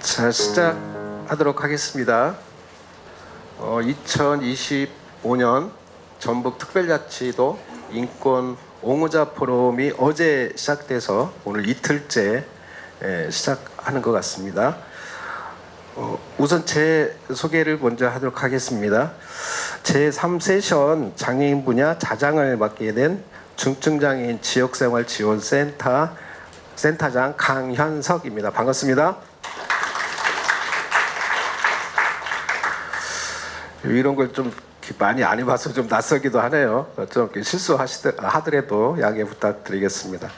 자, 시작하도록 하겠습니다. 2025년 전북특별자치도 인권 옹호자 포럼이 어제 시작돼서 오늘 이틀째 시작하는 것 같습니다. 우선 제 소개를 먼저 하도록 하겠습니다. 제3세션 장애인 분야 자장을 맡게 된 중증장애인 지역생활지원센터 센터장 강현석입니다. 반갑습니다. 이런 걸 좀 많이 안 해봐서 좀 낯설기도 하네요. 좀 실수하더라도 양해 부탁드리겠습니다.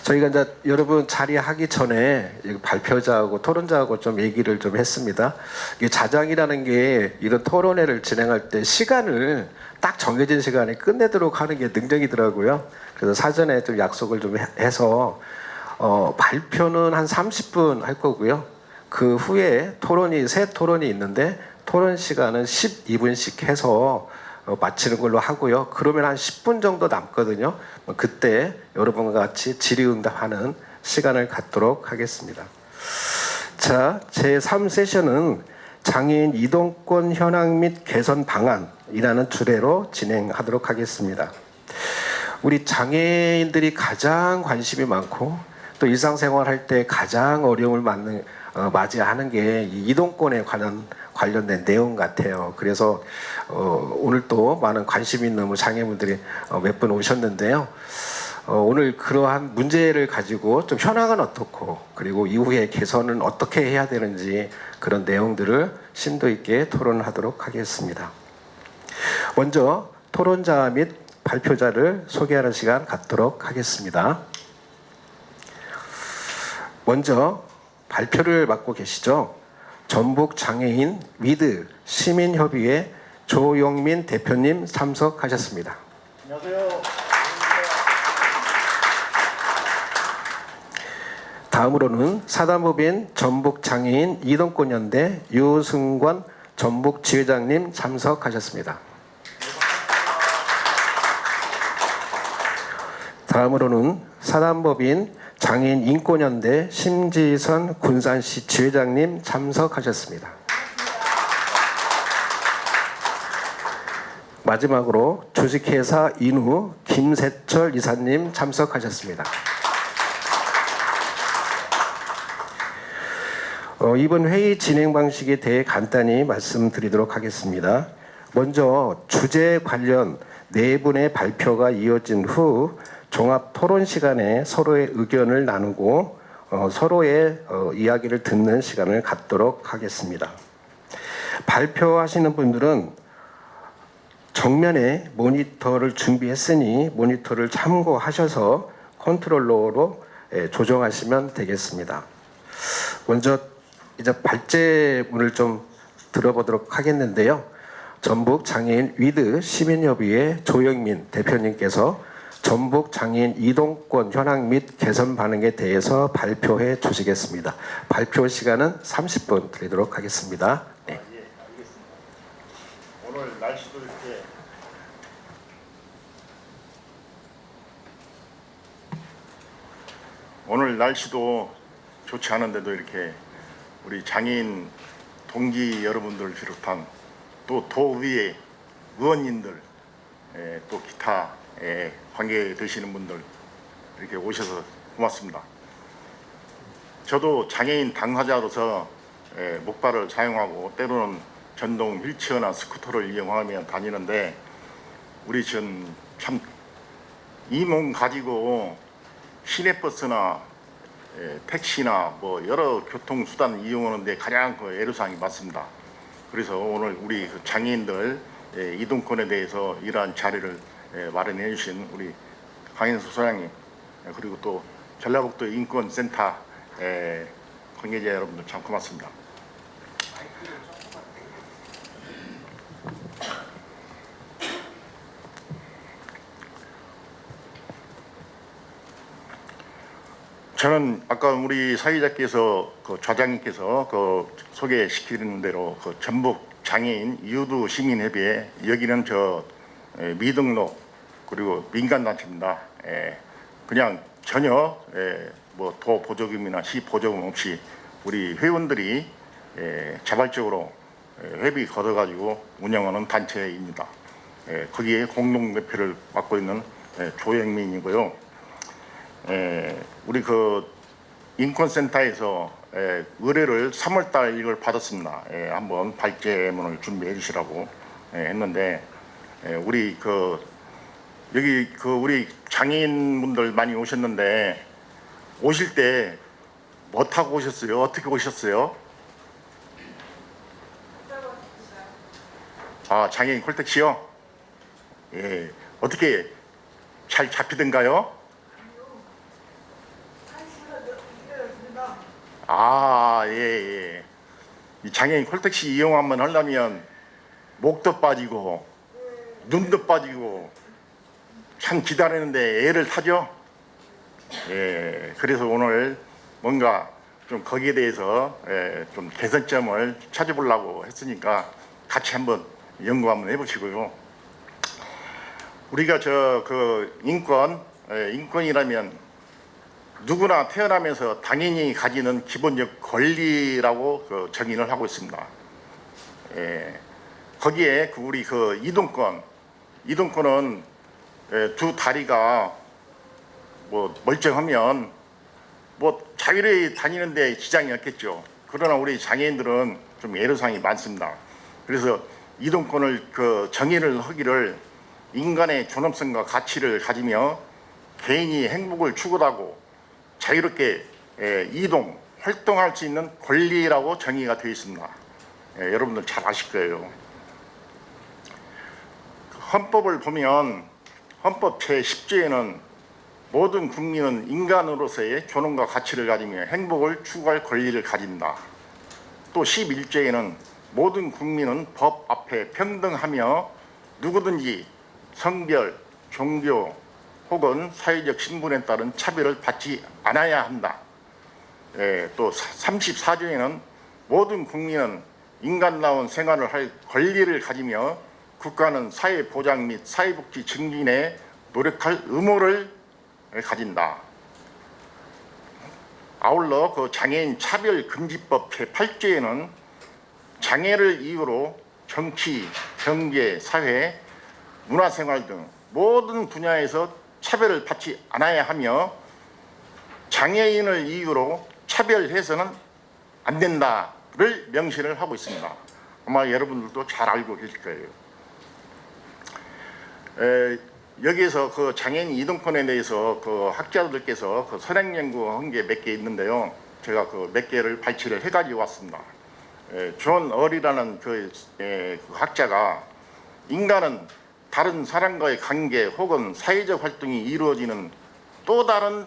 저희가 이제 여러분 자리하기 전에 발표자하고 토론자하고 좀 얘기를 좀 했습니다. 이게 자장이라는 게 이런 토론회를 진행할 때 시간을 딱 정해진 시간에 끝내도록 하는 게 능력이더라고요. 그래서 사전에 좀 약속을 좀 해서 발표는 한 30분 할 거고요. 그 후에 새 토론이 있는데 토론 시간은 12분씩 해서 마치는 걸로 하고요. 그러면 한 10분 정도 남거든요. 그때 여러분과 같이 질의응답하는 시간을 갖도록 하겠습니다. 자, 제3세션은 장애인 이동권 현황 및 개선 방안이라는 주제로 진행하도록 하겠습니다. 우리 장애인들이 가장 관심이 많고 또 일상생활할 때 가장 어려움을 맞이하는 게 이동권에 관련된 내용 같아요. 그래서 오늘 또 많은 관심 있는 장애인분들이 몇 분 오셨는데요. 오늘 그러한 문제를 가지고 좀 현황은 어떻고 그리고 이후에 개선은 어떻게 해야 되는지 그런 내용들을 심도 있게 토론하도록 하겠습니다. 먼저 토론자 및 발표자를 소개하는 시간 갖도록 하겠습니다. 먼저 발표를 맡고 계시죠. 전북장애인 위드 시민협의회 조용민 대표님 참석하셨습니다. 안녕하세요. 다음으로는 사단법인 전북장애인 이동권연대 유승권 전북지회장님 참석하셨습니다. 다음으로는 사단법인 장애인 인권연대 심지선 군산시 지회장님 참석하셨습니다. 마지막으로 주식회사 인후 김세철 이사님 참석하셨습니다. 이번 회의 진행 방식에 대해 간단히 말씀드리도록 하겠습니다. 먼저 주제 관련 네 분의 발표가 이어진 후 종합 토론 시간에 서로의 의견을 나누고 서로의 이야기를 듣는 시간을 갖도록 하겠습니다. 발표하시는 분들은 정면에 모니터를 준비했으니 모니터를 참고하셔서 컨트롤러로 조정하시면 되겠습니다. 먼저 이제 발제문을 좀 들어보도록 하겠는데요. 전북 장애인 위드 시민협의회 조영민 대표님께서 전북 장애인 이동권 현황 및 개선 반응에 대해서 발표해 주시겠습니다. 발표 시간은 30분 드리도록 하겠습니다. 네. 예, 알겠습니다. 오늘 날씨도 이렇게 좋지 않은데도 이렇게 우리 장애인 동기 여러분들 비롯한 또 도의회 의원님들 또 기타 관계되시는 분들 이렇게 오셔서 고맙습니다. 저도 장애인 당사자로서 목발을 사용하고 때로는 전동 휠체어나 스쿠터를 이용하며 다니는데 우리 참 이 몸 가지고 시내버스나 택시나 뭐 여러 교통수단 이용하는데 가장 그 애로사항이 많습니다. 그래서 오늘 우리 장애인들 이동권에 대해서 이러한 자리를 마련해 주신 우리 강현석 소장님 그리고 또 전라북도 인권센터 관계자 여러분들 참 고맙습니다. 저는 아까 우리 사회자께서 그 좌장님께서 그 소개시키는 대로 그 전북 장애인 유두 시민협의회 여기는 미등록 그리고 민간단체입니다. 그냥 전혀 뭐 도 보조금이나 시 보조금 없이 우리 회원들이 자발적으로 회비 걷어가지고 운영하는 단체입니다. 거기에 공동대표를 맡고 있는 조영민이고요. 우리 그 인권센터에서 의뢰를 3월달 이걸 받았습니다. 한번 발제문을 준비해 주시라고 했는데 우리 그 여기 그 우리 장애인분들 많이 오셨는데 오실 때 뭐 타고 오셨어요? 어떻게 오셨어요? 아, 장애인 콜택시요? 예, 어떻게 잘 잡히던가요? 아, 예, 예. 이 장애인 콜택시 이용 한번 하려면 목도 빠지고 눈도 빠지고 참 기다리는데 애를 타죠? 예, 그래서 오늘 뭔가 좀 거기에 대해서 좀 개선점을 찾아보려고 했으니까 같이 한번 연구 한번 해보시고요. 우리가 저 그 인권이라면 누구나 태어나면서 당연히 가지는 기본적 권리라고 그 정의를 하고 있습니다. 거기에 그 우리 그 이동권은 두 다리가 뭐 멀쩡하면 뭐 자유로이 다니는데 지장이 없겠죠. 그러나 우리 장애인들은 좀 애로사항이 많습니다. 그래서 이동권을 그 정의를 하기를 인간의 존엄성과 가치를 가지며 개인이 행복을 추구하고 자유롭게 이동, 활동할 수 있는 권리라고 정의가 되어 있습니다. 여러분들 잘 아실 거예요. 헌법을 보면 헌법 제10조에는 모든 국민은 인간으로서의 존엄과 가치를 가지며 행복을 추구할 권리를 가진다. 또 11조에는 모든 국민은 법 앞에 평등하며 누구든지 성별, 종교 혹은 사회적 신분에 따른 차별을 받지 않아야 한다. 또 34조에는 모든 국민은 인간다운 생활을 할 권리를 가지며 국가는 사회 보장 및 사회복지 증진에 노력할 의무를 가진다. 아울러 그 장애인 차별금지법 제8조에는 장애를 이유로 정치, 경제, 사회, 문화생활 등 모든 분야에서 차별을 받지 않아야 하며 장애인을 이유로 차별해서는 안 된다를 명시를 하고 있습니다. 아마 여러분들도 잘 알고 계실 거예요. 여기에서 그 장애인 이동권에 대해서 그 학자들께서 그 선행 연구한 게 몇 개 있는데요. 제가 그 몇 개를 발췌를 해가지고 왔습니다. 존 얼이라는 그 학자가 인간은 다른 사람과의 관계 혹은 사회적 활동이 이루어지는 또 다른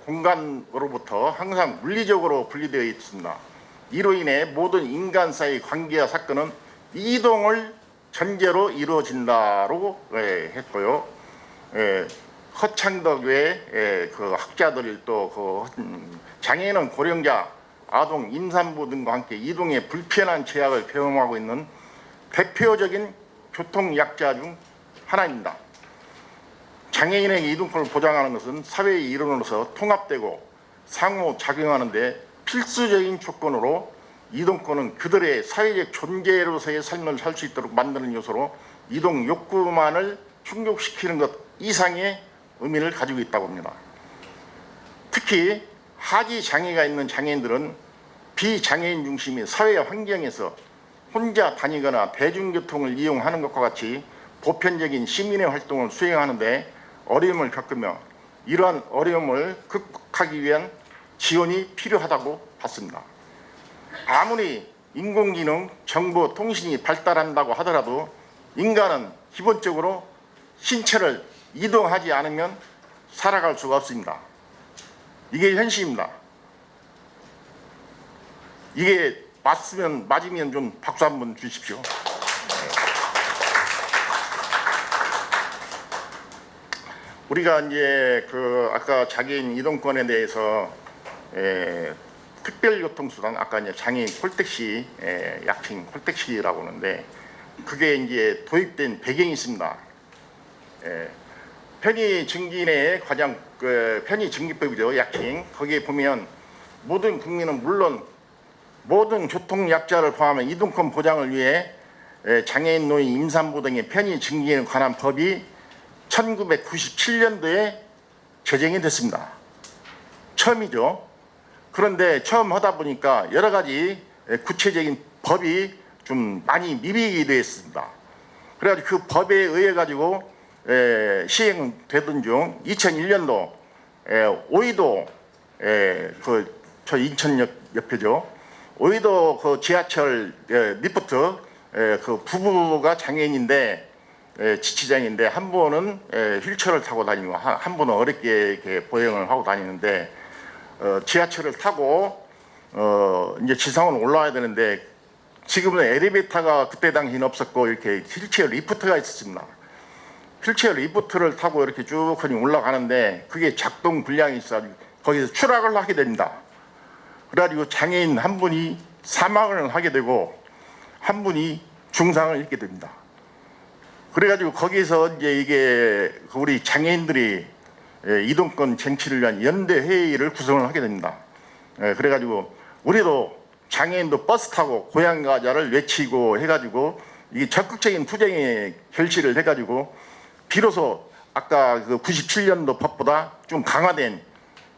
공간으로부터 항상 물리적으로 분리되어 있습니다. 이로 인해 모든 인간 사이의 관계와 사건은 이동을 전제로 이루어진다고 했고요. 허창덕 외 그 학자들이 또 그 장애인은 고령자, 아동, 임산부 등과 함께 이동에 불편한 제약을 경험하고 있는 대표적인 교통약자 중 하나입니다. 장애인에게 이동권을 보장하는 것은 사회의 일원으로서 통합되고 상호작용하는 데 필수적인 조건으로 이동권은 그들의 사회적 존재로서의 삶을 살 수 있도록 만드는 요소로 이동 욕구만을 충족시키는 것 이상의 의미를 가지고 있다고 합니다. 특히 하지 장애가 있는 장애인들은 비장애인 중심의 사회 환경에서 혼자 다니거나 대중교통을 이용하는 것과 같이 보편적인 시민의 활동을 수행하는데 어려움을 겪으며 이러한 어려움을 극복하기 위한 지원이 필요하다고 봤습니다. 아무리 인공지능, 정보, 통신이 발달한다고 하더라도 인간은 기본적으로 신체를 이동하지 않으면 살아갈 수가 없습니다. 이게 현실입니다. 이게 맞으면 좀 박수 한번 주십시오. 우리가 이제 그 아까 장애인 이동권에 대해서 특별교통수단 아까 이제 장애인 콜택시 약칭 콜택시라고 하는데 그게 이제 도입된 배경이 있습니다. 편의증진의 편의증기법이죠. 약칭 거기에 보면 모든 국민은 물론 모든 교통약자를 포함한 이동권 보장을 위해 장애인, 노인, 임산부 등의 편의 증진에 관한 법이 1997년도에 제정이 됐습니다. 처음이죠. 그런데 처음 하다 보니까 여러 가지 구체적인 법이 좀 많이 미비게 되었습니다. 그래가지고 그 법에 의해 가지고 시행되던 중 2001년도 오이도 저 인천역 옆에죠. 오이도 그 지하철 리프트 그 부부가 장애인인데 지치장인데 한 분은 휠체어를 타고 다니고 한 분은 어렵게 이렇게 보행을 하고 다니는데 지하철을 타고 이제 지상으로 올라와야 되는데 지금은 엘리베이터가 그때 당시는 없었고 이렇게 휠체어 리프트가 있었습니다. 휠체어 리프트를 타고 이렇게 쭉 올라가는데 그게 작동 불량이 있어 거기서 추락을 하게 됩니다. 그래가지고 장애인 한 분이 사망을 하게 되고 한 분이 중상을 입게 됩니다. 그래가지고 거기서 이제 이게 우리 장애인들이 이동권 쟁취를 위한 연대 회의를 구성을 하게 됩니다. 그래가지고 우리도 장애인도 버스 타고 고향 가자를 외치고 해가지고 이게 적극적인 투쟁의 결실을 해가지고 비로소 아까 그 97년도 법보다 좀 강화된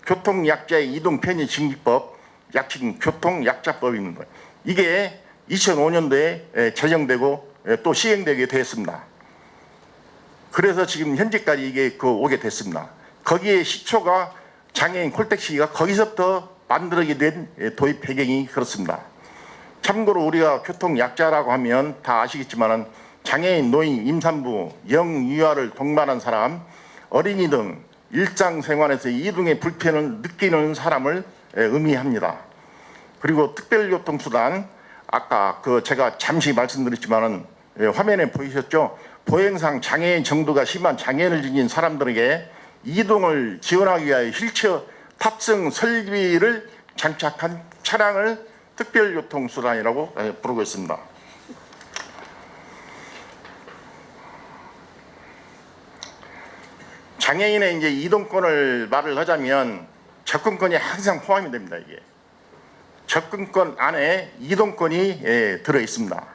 교통약자의 이동 편의 증기법, 약칭 교통약자법입니다. 이게 2005년도에 제정되고 또 시행되게 되었습니다. 그래서 지금 현재까지 이게 오게 됐습니다. 거기에 시초가 장애인 콜택시가 거기서부터 만들어게 된 도입 배경이 그렇습니다. 참고로 우리가 교통약자라고 하면 다 아시겠지만은 장애인, 노인, 임산부, 영유아를 동반한 사람, 어린이 등 일상생활에서 이동의 불편을 느끼는 사람을 의미합니다. 그리고 특별교통수단, 아까 제가 잠시 말씀드렸지만은 화면에 보이셨죠? 보행상 장애인 정도가 심한 장애를 지닌 사람들에게 이동을 지원하기 위하여 휠체어 탑승 설비를 장착한 차량을 특별교통수단이라고 부르고 있습니다. 장애인의 이제 이동권을 말을 하자면 접근권이 항상 포함이 됩니다. 이게 접근권 안에 이동권이 들어 있습니다.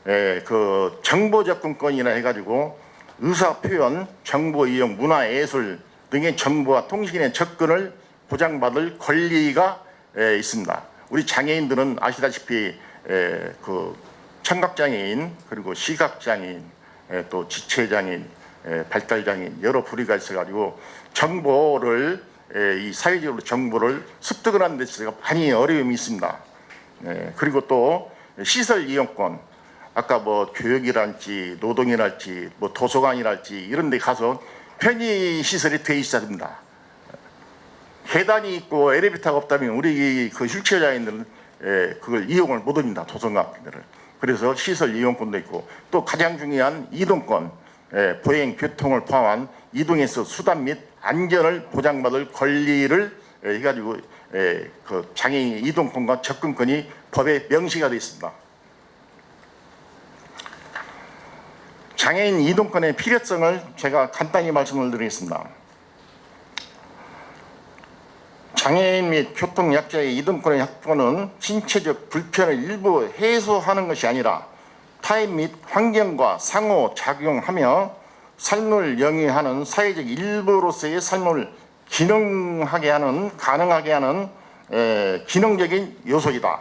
그 정보 접근권이라 해가지고 의사 표현, 정보 이용, 문화 예술 등의 정보와 통신의 접근을 보장받을 권리가 있습니다. 우리 장애인들은 아시다시피 그 청각장애인, 그리고 시각장애인, 또 지체장애인, 발달장애인 여러 부류가 있어가지고 정보를 이 사회적으로 정보를 습득을 하는 데 있어서 많이 어려움이 있습니다. 그리고 또 시설 이용권, 아까 뭐 교육이랄지 노동이랄지 뭐 도서관이랄지 이런 데 가서 편의 시설이 돼 있어야 됩니다. 계단이 있고 엘리베이터가 없다면 우리 그 휠체어 장애인들은 그걸 이용을 못 합니다. 도서관 같은 데를. 그래서 시설 이용권도 있고 또 가장 중요한 이동권, 보행 교통을 포함한 이동에서 수단 및 안전을 보장받을 권리를 해가지고 그 장애인 이동권과 접근권이 법에 명시가 되어 있습니다. 장애인 이동권의 필요성을 제가 간단히 말씀을 드리겠습니다. 장애인 및 교통약자의 이동권의 확보는 신체적 불편을 일부 해소하는 것이 아니라 타인 및 환경과 상호작용하며 삶을 영위하는 사회적 일부로서의 삶을 가능하게 하는 기능적인 요소이다.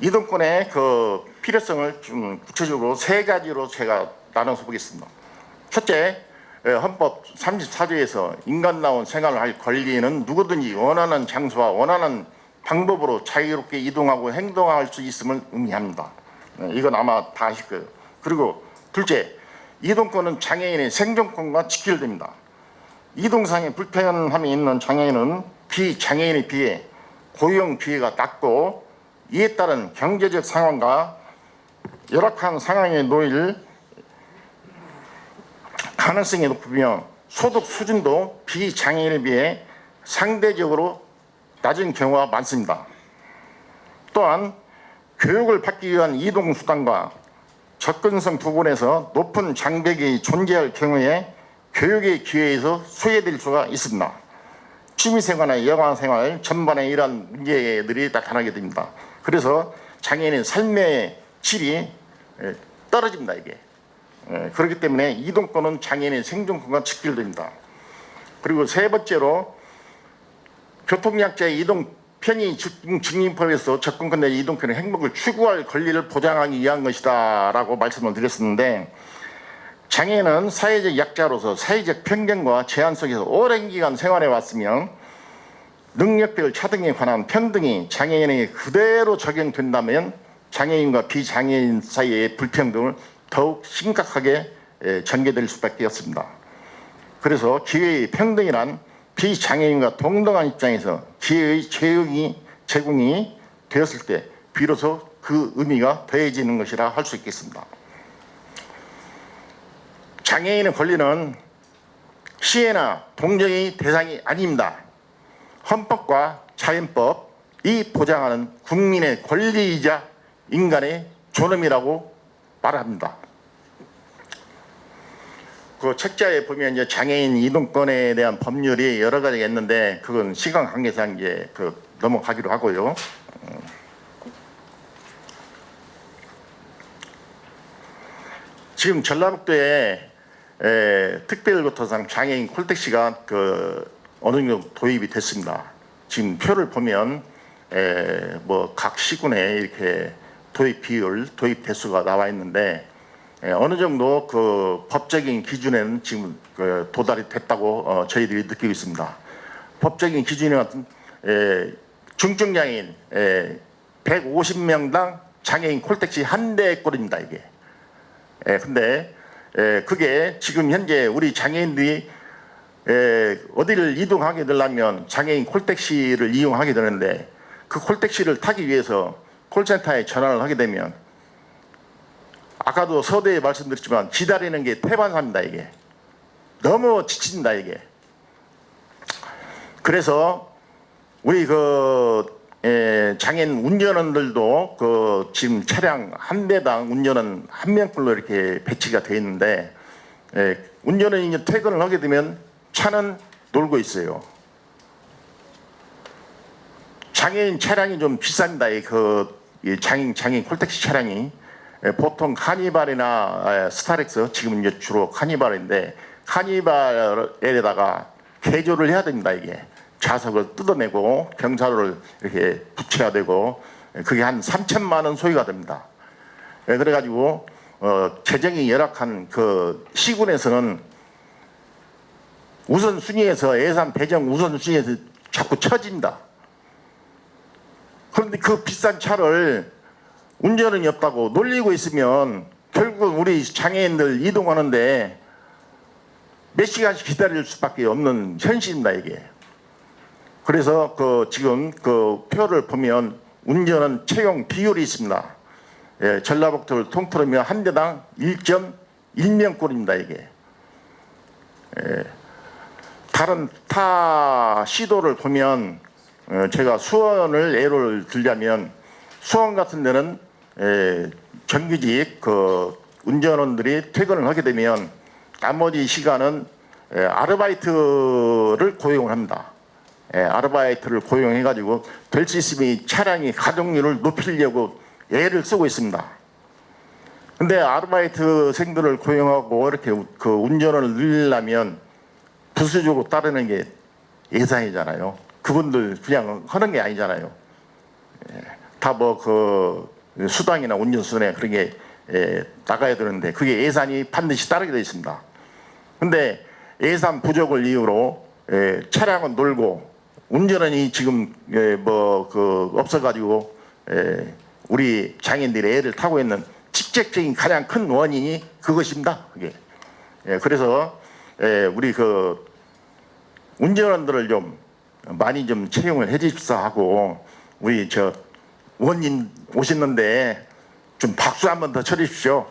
이동권의 그 필요성을 좀 구체적으로 세 가지로 제가 나눠서 보겠습니다. 첫째, 헌법 34조에서 인간다운 생활을 할 권리는 누구든지 원하는 장소와 원하는 방법으로 자유롭게 이동하고 행동할 수 있음을 의미합니다. 이건 아마 다 아실 거예요. 그리고 둘째, 이동권은 장애인의 생존권과 직결됩니다. 이동상의 불편함이 있는 장애인은 비장애인에 비해 고용 기회가 낮고 이에 따른 경제적 상황과 열악한 상황에 놓일 가능성이 높으며 소득 수준도 비장애인에 비해 상대적으로 낮은 경우가 많습니다. 또한 교육을 받기 위한 이동수단과 접근성 부분에서 높은 장벽이 존재할 경우에 교육의 기회에서 소외될 수가 있습니다. 취미생활이나 여가생활 전반에 이러한 문제들이 나타나게 됩니다. 그래서 장애인의 삶의 질이 떨어집니다. 이게. 그렇기 때문에 이동권은 장애인의 생존권과 직결됩니다. 그리고 세 번째로 교통약자의 이동 편의 증진법에서 접근권 내 이동권의 행복을 추구할 권리를 보장하기 위한 것이다 라고 말씀을 드렸었는데, 장애인은 사회적 약자로서 사회적 편견과 제한 속에서 오랜 기간 생활해 왔으며 능력별 차등에 관한 평등이 장애인에게 그대로 적용된다면 장애인과 비장애인 사이의 불평등을 더욱 심각하게 전개될 수밖에 없습니다. 그래서 기회의 평등이란 비장애인과 동등한 입장에서 기회의 제공이 되었을 때 비로소 그 의미가 더해지는 것이라 할 수 있겠습니다. 장애인의 권리는 시혜나 동정의 대상이 아닙니다. 헌법과 자연법이 보장하는 국민의 권리이자 인간의 존엄이라고 말합니다. 그 책자에 보면 이제 장애인 이동권에 대한 법률이 여러 가지가 있는데 그건 시간 관계상 이제 넘어가기로 하고요. 지금 전라북도에 특별교통상 장애인 콜택시가 어느 정도 도입이 됐습니다. 지금 표를 보면 뭐 각 시군에 이렇게 도입 비율, 도입 대수가 나와 있는데 어느 정도 그 법적인 기준에는 지금 도달이 됐다고 저희들이 느끼고 있습니다. 법적인 기준은 중증장애인 150명당 장애인 콜택시 한 대꼴입니다. 이게. 근데 그게 지금 현재 우리 장애인들이 어디를 이동하게 되려면 장애인 콜택시를 이용하게 되는데 그 콜택시를 타기 위해서 콜센터에 전화를 하게 되면 아까도 서두에 말씀드렸지만 기다리는 게 태반사입니다. 이게 너무 지친다. 이게. 그래서 우리 장애인 운전원들도 지금 차량 한 대당 운전원 한 명꼴로 이렇게 배치가 되어 있는데 운전원이 이제 퇴근을 하게 되면 차는 놀고 있어요. 장애인 차량이 좀 비쌉니다. 장애인 콜택시 차량이 보통 카니발이나 스타렉스, 지금 이제 주로 카니발인데 카니발에다가 개조를 해야 됩니다. 이게 좌석을 뜯어내고 경사로를 이렇게 붙여야 되고 그게 한 3천만 원 소요가 됩니다. 그래가지고 재정이 열악한 그 시군에서는 우선순위에서 예산 배정 우선순위에서 자꾸 처집니다. 그런데 그 비싼 차를 운전원이 없다고 놀리고 있으면 결국 우리 장애인들 이동하는데 몇 시간씩 기다릴 수밖에 없는 현실입니다. 이게. 그래서 지금 표를 보면 운전원 채용 비율이 있습니다. 전라북도를 통틀으면 한 대당 1.1명꼴입니다. 이게. 다른 타 시도를 보면 제가 수원을 예를 들자면 수원 같은 데는 정규직 운전원들이 퇴근을 하게 되면 나머지 시간은 아르바이트를 고용을 합니다. 아르바이트를 고용해가지고 될 수 있으면 이 차량의 가동률을 높이려고 애를 쓰고 있습니다. 근데 아르바이트생들을 고용하고 이렇게 운전을 늘리려면 부수적으로 따르는 게 예산이잖아요. 그분들 그냥 하는 게 아니잖아요. 다 수당이나 운전수당이나 그런 게 나가야 되는데 그게 예산이 반드시 따르게 되어 있습니다. 근데 예산 부족을 이유로 차량은 놀고 운전원이 지금 없어가지고 우리 장애인들이 애를 타고 있는 직접적인 가장 큰 원인이 그것입니다. 그게. 그래서 우리 운전원들을 좀 많이 좀 채용을 해주십사 하고 우리 의원님 오셨는데 좀 박수 한 번 더 쳐주십시오.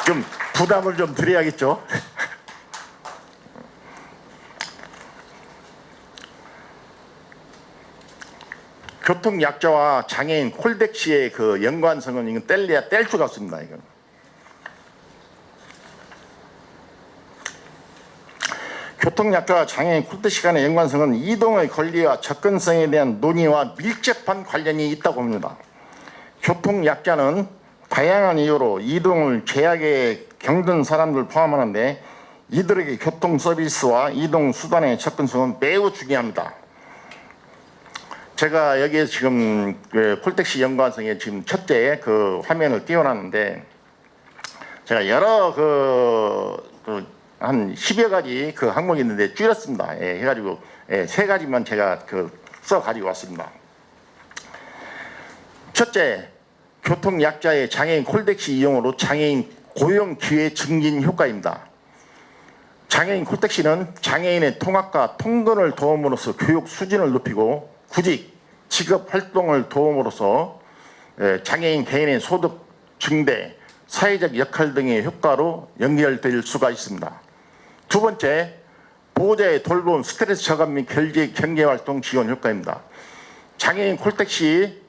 좀 부담을 좀 드려야겠죠. 교통약자와 장애인 콜택시의 연관성은 이건 뗄래야 뗄 수가 없습니다. 이건. 교통약자와 장애인 콜택시 간의 연관성은 이동의 권리와 접근성에 대한 논의와 밀접한 관련이 있다고 봅니다. 교통약자는 다양한 이유로 이동을 제약에 겪는 사람들을 포함하는데 이들에게 교통 서비스와 이동 수단의 접근성은 매우 중요합니다. 제가 여기에 지금 콜택시 연관성에 지금 첫째 그 화면을 띄워놨는데 제가 여러 한 10여 가지 그 항목이 있는데 줄였습니다. 예, 해가지고 세 가지만 제가 써 가지고 왔습니다. 첫째, 교통약자의 장애인 콜택시 이용으로 장애인 고용 기회 증진 효과입니다. 장애인 콜택시는 장애인의 통학과 통근을 도움으로써 교육 수준을 높이고 구직, 직업 활동을 도움으로써 장애인 개인의 소득 증대, 사회적 역할 등의 효과로 연결될 수가 있습니다. 두 번째, 보호자의 돌봄, 스트레스 저감 및 경제활동 지원 효과입니다. 장애인 콜택시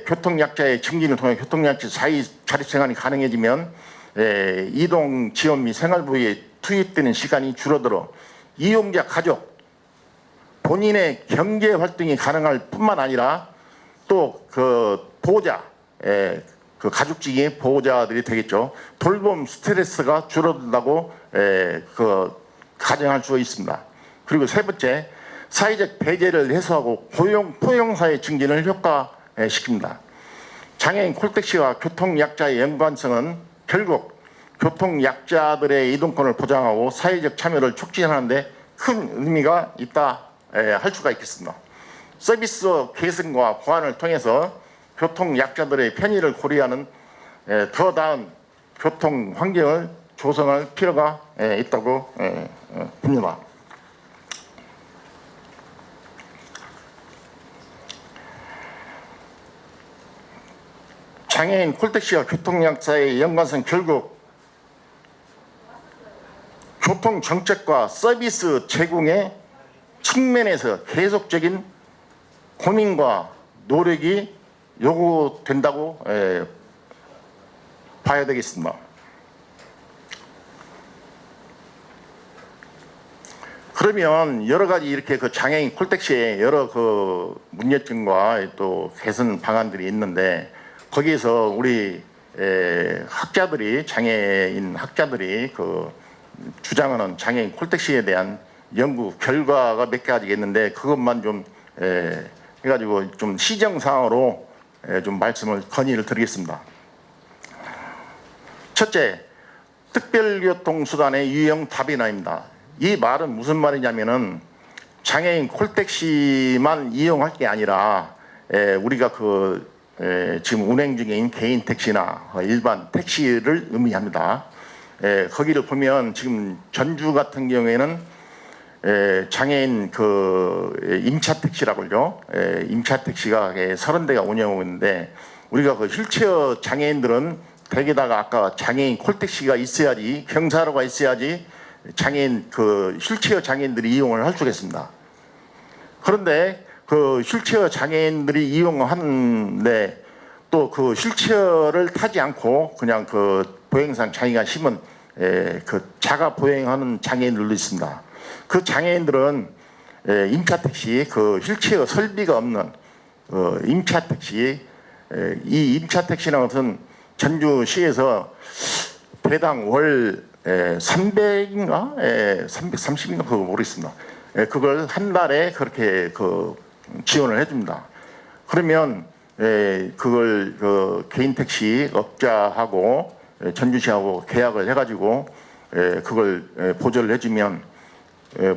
교통약자의 증진을 통해 교통약자 자립생활이 가능해지면 이동 지원 및 생활부에 투입되는 시간이 줄어들어 이용자 가족 본인의 경제 활동이 가능할 뿐만 아니라 또 그 보호자 그 가족직의 보호자들이 되겠죠. 돌봄 스트레스가 줄어든다고 가정할 수 있습니다. 그리고 세 번째, 사회적 배제를 해소하고 포용사회 증진을 효과시킵니다. 장애인 콜택시와 교통약자의 연관성은 결국 교통약자들의 이동권을 보장하고 사회적 참여를 촉진하는 데 큰 의미가 있다 할 수가 있겠습니다. 서비스 개선과 보완을 통해서 교통약자들의 편의를 고려하는 더 나은 교통 환경을 조성할 필요가 있다고 봅니다. 장애인 콜택시와 교통약자의 연관성 결국 교통정책과 서비스 제공의 측면에서 계속적인 고민과 노력이 요구된다고 봐야 되겠습니다. 그러면 여러 가지 이렇게 그 장애인 콜택시에 여러 그 문제점과 또 개선 방안들이 있는데 거기에서 우리 학자들이 장애인 학자들이 그 주장하는 장애인 콜택시에 대한 연구 결과가 몇 가지가 있는데 그것만 좀 해가지고 좀 시정사항으로 좀 건의를 드리겠습니다. 첫째, 특별교통수단의 유형 다변화입니다. 이 말은 무슨 말이냐면은 장애인 콜택시만 이용할 게 아니라 우리가 지금 운행 중인 개인 택시나 일반 택시를 의미합니다. 거기를 보면 지금 전주 같은 경우에는 장애인 임차 택시라고 그러죠. 임차 택시가 30대가 운영하고 있는데 우리가 그 휠체어 장애인들은 대개다가 아까 장애인 콜택시가 있어야지 경사로가 있어야지 장애인 휠체어 장애인들이 이용을 할 수가 있습니다. 그런데 그 휠체어 장애인들이 이용하는데 또 그 휠체어를 타지 않고 그냥 보행상 자기가 심은 자가 보행하는 장애인들도 있습니다. 그 장애인들은 임차 택시 휠체어 설비가 없는 임차 택시 이 임차 택시라는 것은 전주시에서 배당 월 300인가 330인가 그거 모르겠습니다. 그걸 한 달에 그렇게 지원을 해줍니다. 그러면 그걸 개인 택시 업자하고 전주시하고 계약을 해가지고 그걸 보조를 해주면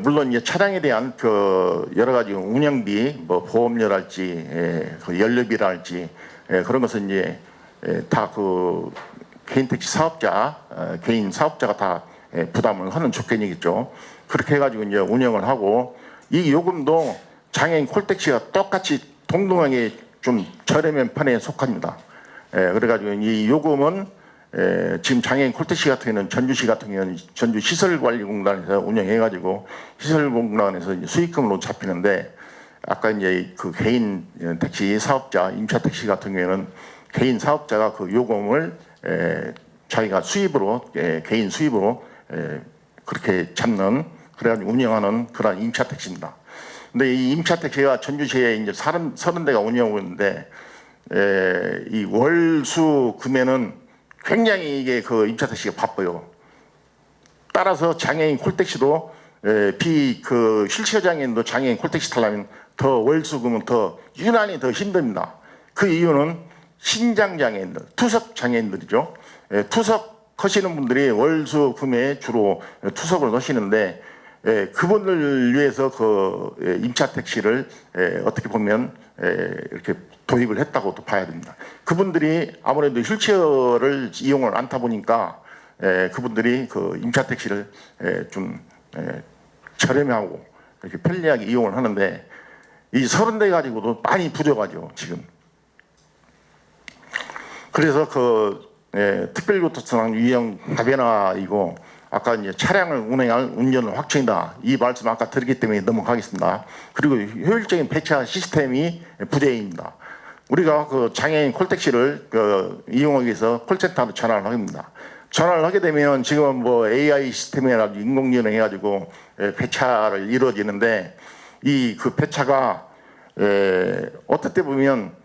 물론 이제 차량에 대한 여러 가지 운영비, 뭐 보험료랄지 연료비랄지 그런 것은 이제 다 개인 택시 사업자, 개인 사업자가 다 부담을 하는 조건이겠죠. 그렇게 해가지고 이제 운영을 하고 이 요금도 장애인 콜택시가 똑같이 동등하게 좀 저렴한 편에 속합니다. 그래가지고 이 요금은 지금 장애인 콜택시 같은 경우는 전주시 같은 경우는 전주시설관리공단에서 운영해가지고 시설공단에서 수익금으로 잡히는데 아까 이제 개인 택시 사업자, 임차 택시 같은 경우에는 개인 사업자가 요금을 자기가 수입으로 개인 수입으로 그렇게 잡는 그래가지고 운영하는 그런 임차 택시입니다. 근데 이 임차 택시가 전주시에 이제 30대가 운영하고 있는데, 이 월수 금에는 굉장히 이게 그 임차 택시가 바빠요. 따라서 장애인 콜택시도 그 휠체어 장애인도 장애인 콜택시 타려면 더 월수 금은 더 유난히 더 힘듭니다. 그 이유는 신장 장애인들, 투석 장애인들이죠. 투석하시는 분들이 월수 금에 주로 투석을 하시는데, 그분들 위해서 그 임차 택시를 어떻게 보면 이렇게 도입을 했다고도 봐야 됩니다. 그분들이 아무래도 휠체어를 이용을 않다 보니까 그분들이 그 임차 택시를 좀 저렴하고 이렇게 편리하게 이용을 하는데, 이 30대 가지고도 많이 부족하죠 지금. 그래서 그 특별교통수단 유형 다변화이고, 아까 이제 차량을 운행할 운전을 확충이다, 이 말씀 아까 드렸기 때문에 넘어가겠습니다. 그리고 효율적인 배차 시스템이 부재입니다. 우리가 그 장애인 콜택시를 이용하기 위해서 콜센터로 전화를 합니다. 전화를 하게 되면 지금 뭐 AI 시스템이라든지 인공지능 해가지고 배차를 이루어지는데, 이 그 배차가 어떨 때 보면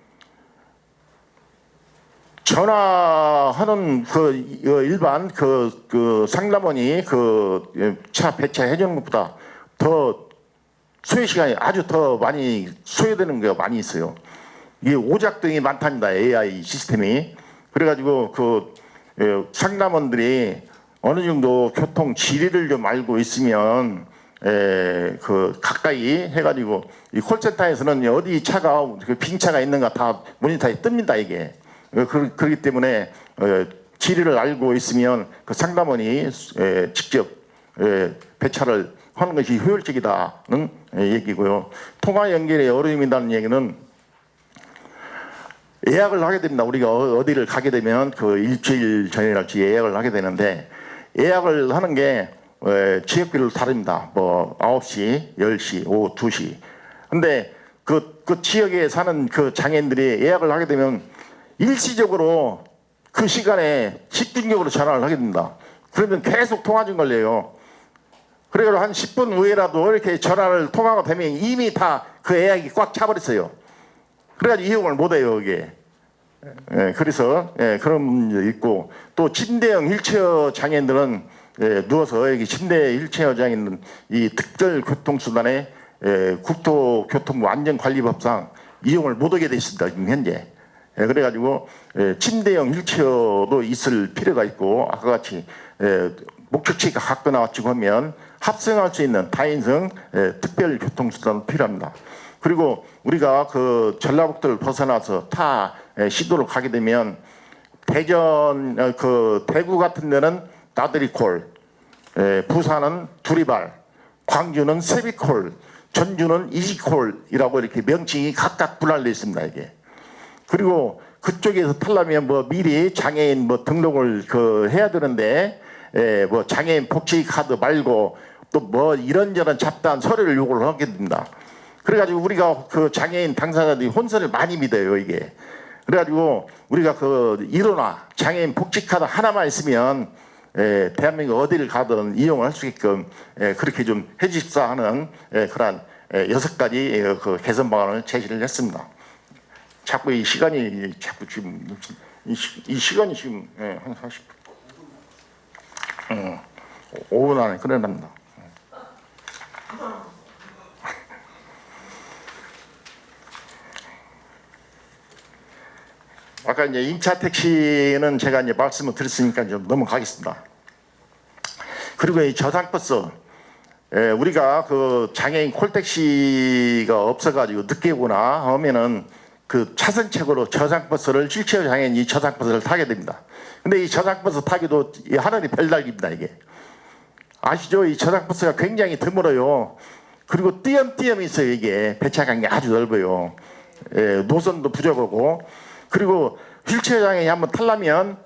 전화하는 그 일반 그 상담원이 그 차 배차해 주는 것보다 더 소요 시간이 아주 더 많이 소요되는 게 많이 있어요. 이게 오작동이 많답니다, AI 시스템이. 그래가지고 그 상담원들이 어느 정도 교통 지리를 좀 알고 있으면 그 가까이 해가지고, 이 콜센터에서는 어디 차가 그 빈 차가 있는가 다 모니터에 뜹니다 이게. 그렇기 때문에 지리를 알고 있으면 그 상담원이 직접 배차를 하는 것이 효율적이다는 얘기고요. 통화 연결에 어려움이 있다는 얘기는 예약을 하게 됩니다. 우리가 어디를 가게 되면 그 일주일 전이랄지 예약을 하게 되는데, 예약을 하는 게 지역별로 다릅니다. 뭐 9시, 10시, 오후 2시. 근데 그 지역에 사는 그 장애인들이 예약을 하게 되면 일시적으로 그 시간에 10분격으로 전화를 하게 됩니다. 그러면 계속 통화 중 걸려요. 그래서 한 10분 후에라도 이렇게 전화를 통화가 되면 이미 다 그 예약이 꽉 차버렸어요. 그래가지고 이용을 못해요 이게. 그래서 그런 문제 있고, 또 침대형 휠체어 장애인들은 누워서 여기 침대 휠체어 장애인은 이 특별교통수단에 국토교통부 안전관리법상 이용을 못하게 돼 있습니다 지금 현재. 그래가지고 침대형 휠체어도 있을 필요가 있고, 아까 같이 목적지가 가까워 나왔지고 하면 합승할 수 있는 다인성 특별교통수단도 필요합니다. 그리고 우리가 그 전라북도를 벗어나서 타 시도를 가게 되면 대전 그 대구 같은 데는 나들이콜, 부산은 두리발, 광주는 세비콜, 전주는 이지콜이라고 이렇게 명칭이 각각 분할되어 있습니다 이게. 그리고 그쪽에서 타려면 뭐 미리 장애인 뭐 등록을 해야 되는데, 뭐 장애인 복지 카드 말고 또 뭐 이런저런 잡다한 서류를 요구를 하게 됩니다. 그래가지고 우리가 그 장애인 당사자들이 혼선을 많이 믿어요 이게. 그래가지고 우리가 그 일어나 장애인 복지 카드 하나만 있으면 대한민국 어디를 가든 이용을 할 수 있게끔 그렇게 좀 해주십사 하는 그러한 6가지 그 개선 방안을 제시를 했습니다. 자꾸 이 시간이 자꾸 지금 이 시간이 지금 한 40분 5분 안에 끝내납니다. 아까 이제 임차 택시는 제가 이제 말씀을 드렸으니까 좀 넘어가겠습니다. 그리고 이 저상버스, 우리가 그 장애인 콜택시가 없어가지고 늦게 오거나 하면은 그 차선책으로 저상버스를 휠체어 장애인이 저상버스를 타게 됩니다. 근데 이 저상버스 타기도 하늘이 별날입니다 이게. 아시죠? 이 저상버스가 굉장히 드물어요. 그리고 띄엄띄엄 있어요 이게. 배차간이 아주 넓어요. 노선도 부족하고. 그리고 휠체어 장애인이 한번 타려면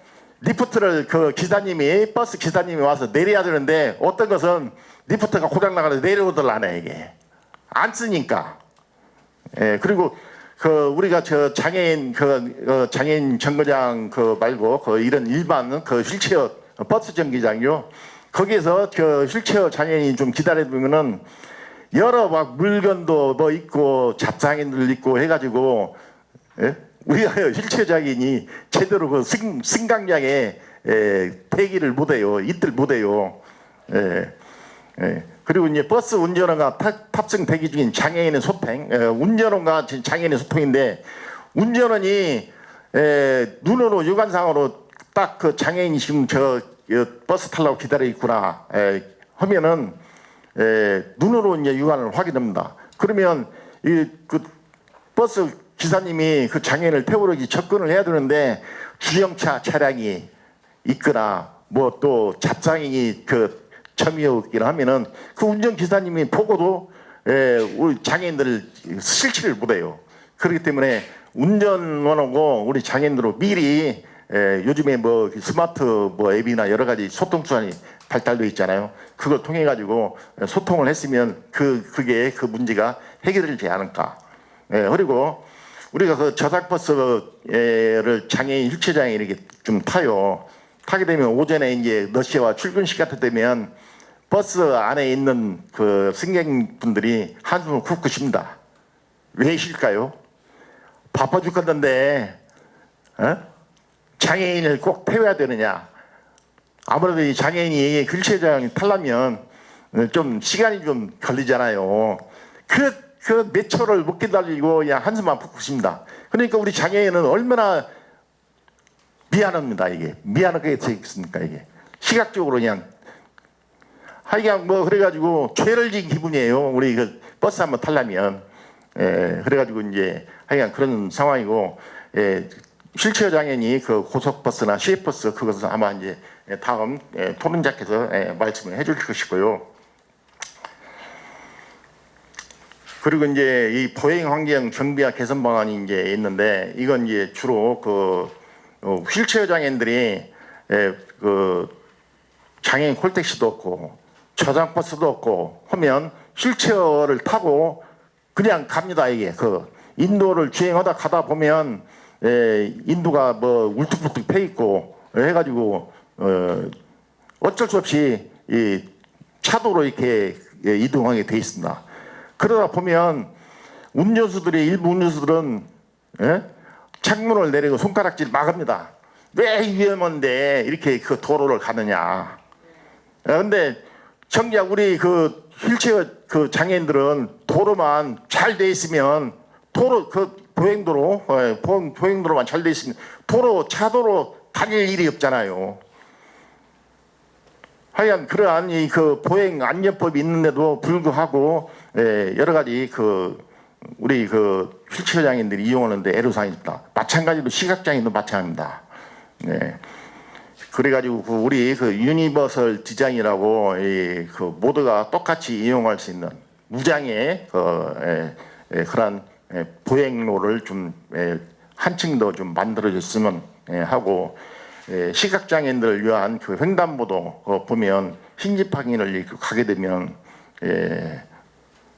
리프트를 그 기사님이 버스 기사님이 와서 내려야 되는데, 어떤 것은 리프트가 고장 나가서 내려오들 안 해 이게. 안 쓰니까. 그리고 그 우리가 저 장애인 장애인 정거장 말고 이런 일반 그 휠체어 버스 정거장요, 거기에서 그 휠체어 장애인이 좀 기다려보면은 여러 막 물건도 뭐 있고 잡상인들 있고 해가지고, 예? 우리가 휠체어 장애인이 제대로 그 승강장에 대기를 못해요. 있들 못해요. 예. 예. 그리고 이제 버스 운전원과 탑승 대기 중인 장애인의 소통, 운전원과 장애인의 소통인데, 운전원이 눈으로 육안상으로 딱 그 장애인이 지금 저 버스 타려고 기다려 있구나 하면은 눈으로 이제 육안을 확인합니다. 그러면 이 그 버스 기사님이 그 장애인을 태우러 접근을 해야 되는데 주정차 차량이 있거나 뭐 또 잡상인이 그 점이었기나 하면은 그 운전 기사님이 보고도 우리 장애인들을 실치를 못해요. 그렇기 때문에 운전원하고 우리 장애인들로 미리 요즘에 뭐 스마트 뭐 앱이나 여러 가지 소통 수단이 발달되어 있잖아요. 그걸 통해 가지고 소통을 했으면 그게 그 문제가 해결되지 않을까. 그리고 우리가 그 저상버스를 장애인 휠체어 장애인 이렇게 좀 타요. 타게 되면 오전에 이제 러시아와 출근 시간 되면 버스 안에 있는 그 승객분들이 한숨을 쿡쿡 쉽니다. 왜 쉴까요? 바빠 죽겠는데 장애인을 꼭 태워야 되느냐? 아무래도 이 장애인이 휠체어 장애인 타려면 좀 시간이 좀 걸리잖아요. 그 몇 초를 못 기다리고 그냥 한숨만 푹푹 쉽니다. 그러니까 우리 장애인은 얼마나 미안합니다. 이게 미안하게 돼 있습니까? 이게 시각적으로 그냥 하여간 뭐 그래가지고 죄를 지은 기분이에요. 우리 그 버스 한번 타려면 그래가지고 이제 하여간 그런 상황이고 휠체어 장애인이 그 고속버스나 시외버스 그것은 아마 이제 다음 토론자께서 말씀을 해줄 것이고요. 그리고 이제 이 보행 환경 정비와 개선 방안이 이제 있는데 이건 이제 주로 그 휠체어 장애인들이 그 장애인 콜택시도 없고 저장버스도 없고 하면 휠체어를 타고 그냥 갑니다. 이게 그 인도를 주행하다 가다 보면 인도가 뭐 울퉁불퉁 패 있고 해가지고 어쩔 수 없이 이 차도로 이렇게 이동하게 돼 있습니다. 그러다 보면 일부 운전수들은 창문을 내리고 손가락질 막합니다. 왜 위험한데 이렇게 그 도로를 가느냐. 근데 정작 우리 그 휠체어 그 장애인들은 도로만 잘 돼 있으면 도로 그 보행도로만 잘 돼 있으면 차도로 다닐 일이 없잖아요. 하여간 그러한 이 그 보행 안전법이 있는데도 불구하고 여러 가지 그 우리 그 휠체어 장애인들이 이용하는데 애로사항입니다. 마찬가지로 시각 장애인도 마찬가지입니다. 그래가지고 그 우리 그 유니버설 디자인이라고 그 모두가 똑같이 이용할 수 있는 무장의 그런 보행로를 좀 한층 더 좀 만들어줬으면 하고 시각장애인들을 위한 그 횡단보도 보면 흰집 확인을 가게 되면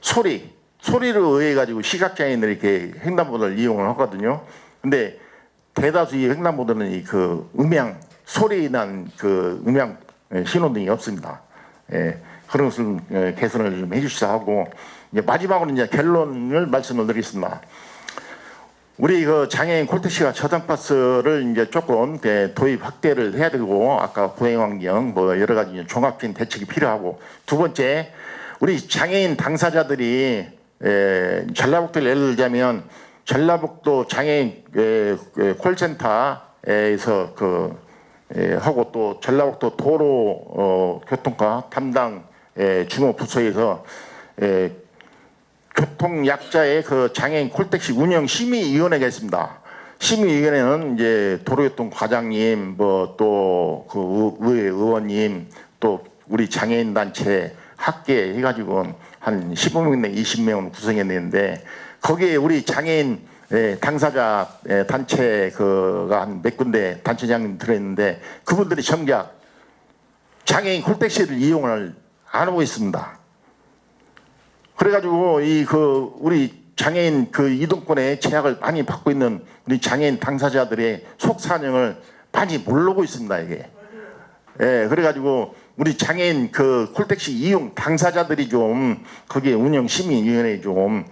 소리를 의해 가지고 시각장애인들이 이렇게 횡단보도를 이용을 하거든요. 근데 대다수 이 횡단보도는 이 그 음향 소리 난 그 음향 신호등이 없습니다. 그런 것을 개선을 좀 해주시자 하고 이제 마지막으로 이제 결론을 말씀을 드리겠습니다. 우리 그 장애인 콜택시가 저장버스를 이제 조금 도입 확대를 해야 되고 아까 보행 환경 뭐 여러 가지 종합적인 대책이 필요하고 두 번째 우리 장애인 당사자들이 전라북도를 예를 들자면 전라북도 장애인 콜센터에서 하고 또 전라북도 도로 교통과 담당 주무 부서에서 교통약자의 그 장애인 콜택시 운영 심의위원회가 있습니다. 심의위원회는 이제 도로교통 과장님, 뭐 또 그 의회 의원님, 또 우리 장애인 단체 학계 해가지고 한 15명 내 20명은 구성해냈는데 거기에 우리 장애인 당사자 단체 그가 한 몇 군데 단체장님 들어있는데 그분들이 정작 장애인 콜택시를 이용을 안 하고 있습니다. 그래가지고 우리 장애인 그 이동권의 제약을 많이 받고 있는 우리 장애인 당사자들의 속사정을 많이 모르고 있습니다. 이게. 그래가지고 우리 장애인 그 콜택시 이용 당사자들이 좀 거기에 운영심의위원회에 좀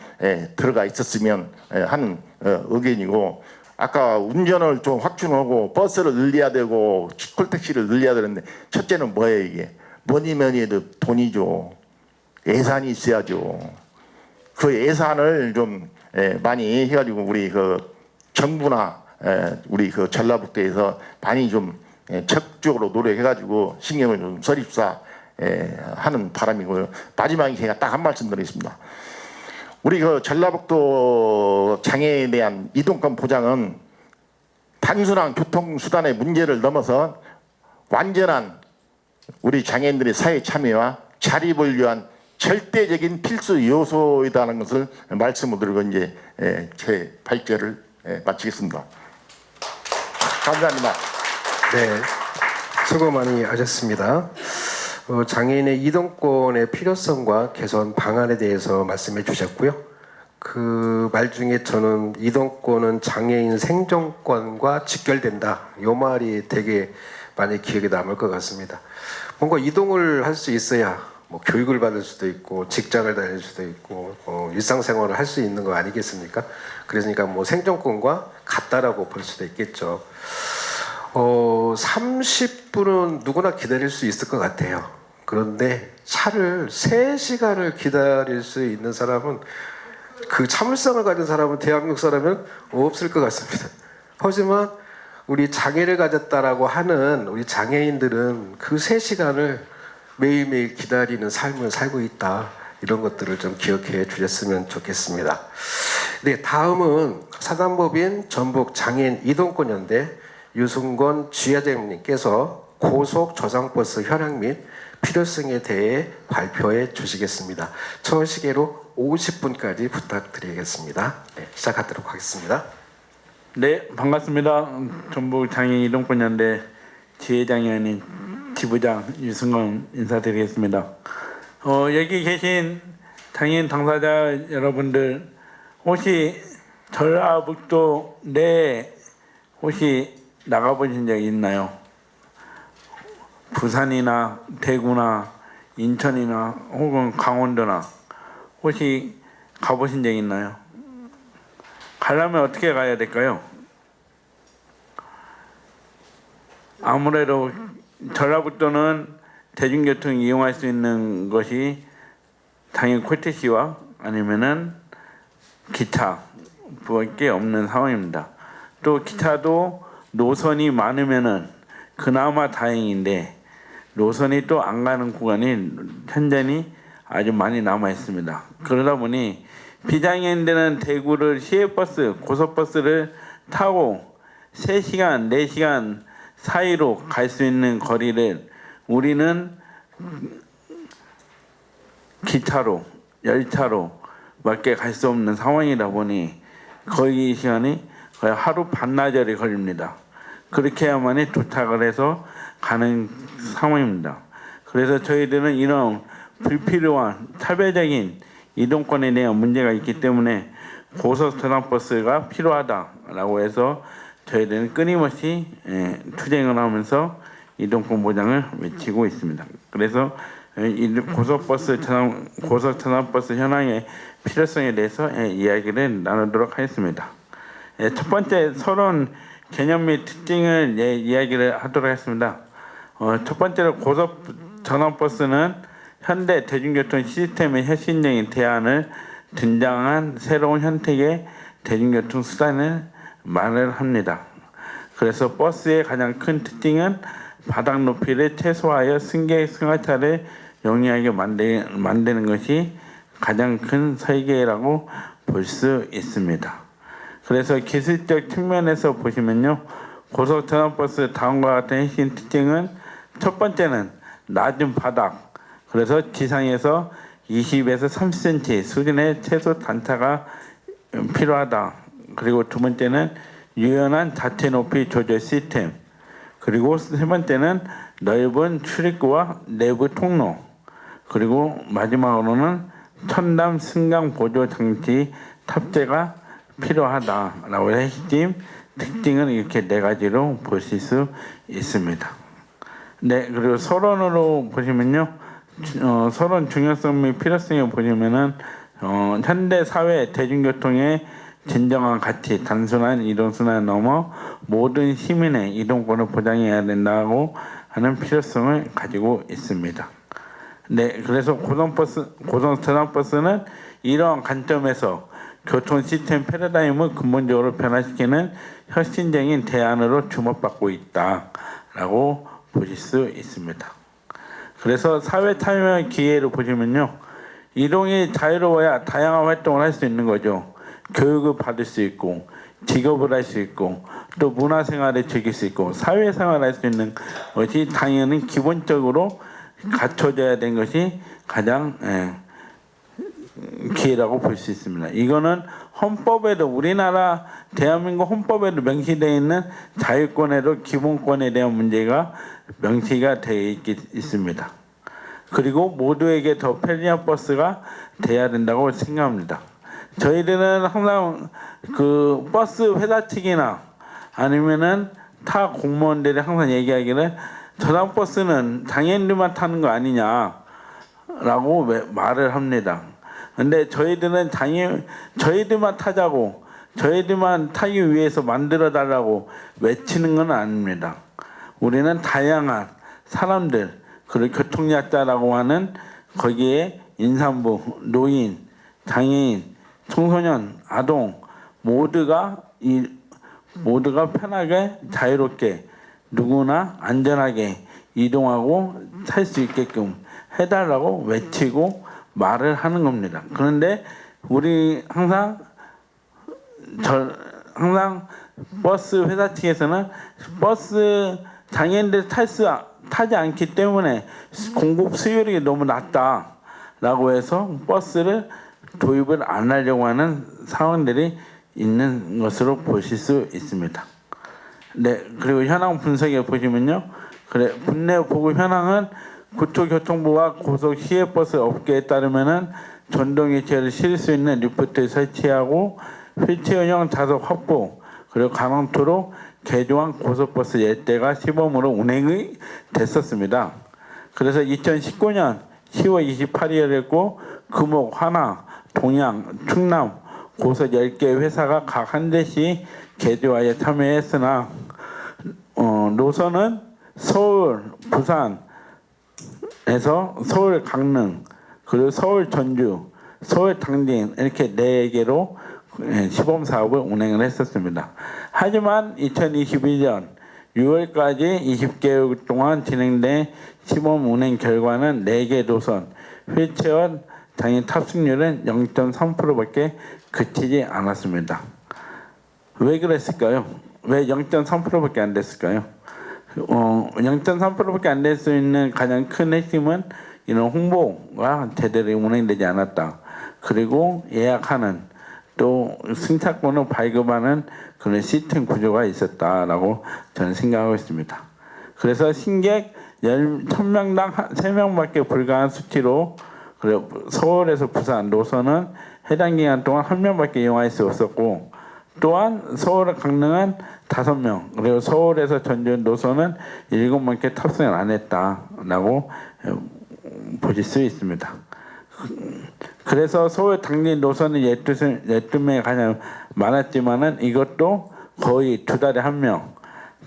들어가 있었으면 하는 의견이고, 아까 운전을 좀 확충하고 버스를 늘려야 되고 콜택시를 늘려야 되는데, 첫째는 뭐예요 이게? 뭐니 뭐니 해도 돈이죠. 예산이 있어야죠. 그 예산을 좀 많이 해가지고 우리 그 정부나 우리 그 전라북도에서 많이 좀 적극적으로 노력해가지고 신경을 좀 설립사 하는 바람이고요. 마지막에 제가 딱 한 말씀 드리겠습니다. 우리 그 전라북도 장애에 대한 이동권 보장은 단순한 교통수단의 문제를 넘어서 완전한 우리 장애인들의 사회 참여와 자립을 위한 절대적인 필수 요소이다는 것을 말씀을 드리고 이제 제 발제를 마치겠습니다. 감사합니다. 네, 수고 많이 하셨습니다. 장애인의 이동권의 필요성과 개선 방안에 대해서 말씀해 주셨고요. 그 말 중에 저는 이동권은 장애인 생존권과 직결된다, 이 말이 되게 많이 기억에 남을 것 같습니다. 뭔가 이동을 할 수 있어야 뭐 교육을 받을 수도 있고 직장을 다닐 수도 있고 일상생활을 할 수 있는 거 아니겠습니까? 그러니까 뭐 생존권과 같다라고 볼 수도 있겠죠. 30분은 누구나 기다릴 수 있을 것 같아요. 그런데 차를 3시간을 기다릴 수 있는 사람은, 그 참을성을 가진 사람은 대한민국 사람은 없을 것 같습니다. 하지만 우리 장애를 가졌다라고 하는 우리 장애인들은 그 3시간을 매일매일 기다리는 삶을 살고 있다. 이런 것들을 좀 기억해 주셨으면 좋겠습니다. 네, 다음은 사단법인 전북 장애인 이동권연대 유승권 지회장님께서 고속 저상버스 현황 및 필요성에 대해 발표해 주시겠습니다. 저 시계로 50분까지 부탁드리겠습니다. 네, 시작하도록 하겠습니다. 네, 반갑습니다. 전북 장애인 이동권연대 지회장위원인 지부장 유승권 인사드리겠습니다. 여기 계신 장애인 당사자 여러분들, 혹시 전라북도 내에 혹시 나가보신 적 있나요? 부산이나 대구나 인천이나 혹은 강원도나 혹시 가보신 적 있나요? 가려면 어떻게 가야 될까요? 아무래도 전라북도는 대중교통 이용할 수 있는 것이 당연히 콜택시와 아니면은 기차밖에 없는 상황입니다. 또 기차도 노선이 많으면은 그나마 다행인데, 노선이 또 안 가는 구간이 현재는 아주 많이 남아 있습니다. 그러다 보니 비장애인들은 대구를 시외버스, 고속버스를 타고 3시간, 4시간 사이로 갈 수 있는 거리를 우리는 기차로, 열차로 밖에 갈 수 없는 상황이다 보니 거의 시간이 거의 하루 반나절이 걸립니다. 그렇게 해야만이 도착을 해서 가는 상황입니다. 그래서 저희들은 이런 불필요한 차별적인 이동권에 대한 문제가 있기 때문에 고속 저상버스가 필요하다라고 해서 저희들은 끊임없이 투쟁을 하면서 이동권 보장을 외치고 있습니다. 그래서 고속 저상버스 현황의 필요성에 대해서 이야기를 나누도록 하겠습니다. 첫 번째 서론 개념 및 특징을 이야기를 하도록 하겠습니다. 첫 번째로 고속 전원버스는 현대 대중교통 시스템의 혁신적인 대안을 등장한 새로운 형태의 대중교통 수단을 말을 합니다. 그래서 버스의 가장 큰 특징은 바닥 높이를 최소화하여 승객 승하차를 용이하게 만드는 것이 가장 큰 설계라고 볼 수 있습니다. 그래서 기술적 측면에서 보시면요, 고속 전원버스 다음과 같은 핵심 특징은, 첫 번째는 낮은 바닥, 그래서 지상에서 20에서 30cm 수준의 최소 단차가 필요하다. 그리고 두 번째는 유연한 자체 높이 조절 시스템, 그리고 세 번째는 넓은 출입구와 내부 통로, 그리고 마지막으로는 첨단 승강 보조 장치 탑재가 필요하다라고 핵심 특징은 이렇게 4가지로 보실 수 있습니다. 네, 그리고 서론으로 보시면요, 서론 중요성 및 필요성을 보시면은 현대 사회 대중교통의 진정한 가치, 단순한 이동수단을 넘어 모든 시민의 이동권을 보장해야 된다고 하는 필요성을 가지고 있습니다. 네, 그래서 고성 스트람버스는 이러한 관점에서 교통 시스템 패러다임을 근본적으로 변화시키는 혁신적인 대안으로 주목받고 있다라고 보실 수 있습니다. 그래서 사회 참여 기회를 보시면요, 이동이 자유로워야 다양한 활동을 할 수 있는 거죠. 교육을 받을 수 있고, 직업을 할 수 있고, 또 문화생활을 즐길 수 있고, 사회생활을 할 수 있는 것이 당연히 기본적으로 갖춰져야 된 것이 가장 기회라고 볼 수 있습니다. 이거는 헌법에도, 우리나라 대한민국 헌법에도 명시되어 있는 자유권에도 기본권에 대한 문제가 명시가 되어 있습니다. 그리고 모두에게 더 편리한 버스가 돼야 된다고 생각합니다. 저희들은 항상 그 버스 회사 측이나 아니면은 타 공무원들이 항상 얘기하기를 저당 버스는 장애인들만 타는 거 아니냐라고 말을 합니다. 근데 저희들은 저희들만 타자고, 저희들만 타기 위해서 만들어 달라고 외치는 건 아닙니다. 우리는 다양한 사람들, 그리고 교통약자라고 하는 거기에 임산부, 노인, 장애인, 청소년, 아동 모두가 편하게 자유롭게 누구나 안전하게 이동하고 탈 수 있게끔 해달라고 외치고 말을 하는 겁니다. 그런데 우리 항상 버스 회사 측에서는 버스 장애인들 타지 않기 때문에 공급 수요율이 너무 낮다라고 해서 버스를 도입을 안 하려고 하는 상황들이 있는 것으로 보실 수 있습니다. 네, 그리고 현황 분석에 보시면요, 국내 보급 현황은 국토교통부와 고속 시외버스 업계에 따르면은 전동 휠체어를 실을 수 있는 리프트를 설치하고 휠체어용 좌석 확보, 그리고 가망토로 개조한 고속버스 10대가 시범으로 운행이 됐었습니다. 그래서 2019년 10월 28일이었고 금옥, 하나, 동양, 충남, 고속 10개 회사가 각 한 대씩 개조하여 참여했으나 노선은 서울, 부산에서 서울 강릉, 그리고 서울 전주, 서울 당진 이렇게 4개로 시범 사업을 운행을 했었습니다. 하지만 2021년 6월까지 20개월 동안 진행된 시범 운행 결과는 4개 노선 휠체어 장애인 탑승률은 0.3%밖에 그치지 않았습니다. 왜 그랬을까요? 왜 0.3%밖에 안 됐을까요? 0.3%밖에 안 될 수 있는 가장 큰 핵심은 이런 홍보가 제대로 운행되지 않았다. 그리고 예약하는 또 승차권을 발급하는 그런 시스템 구조가 있었다라고 저는 생각하고 있습니다. 그래서 승객 1000명당 3명밖에 불과한 수치로 서울에서 부산 노선은 해당 기간 동안 1명밖에 이용할 수 없었고, 또한 서울 강릉은 5명, 그리고 서울에서 전주 노선은 7명밖에 탑승을 안 했다라고 보실 수 있습니다. 그래서 서울 당진 노선은 12명이 가장 많았지만은 이것도 거의 2달에 1명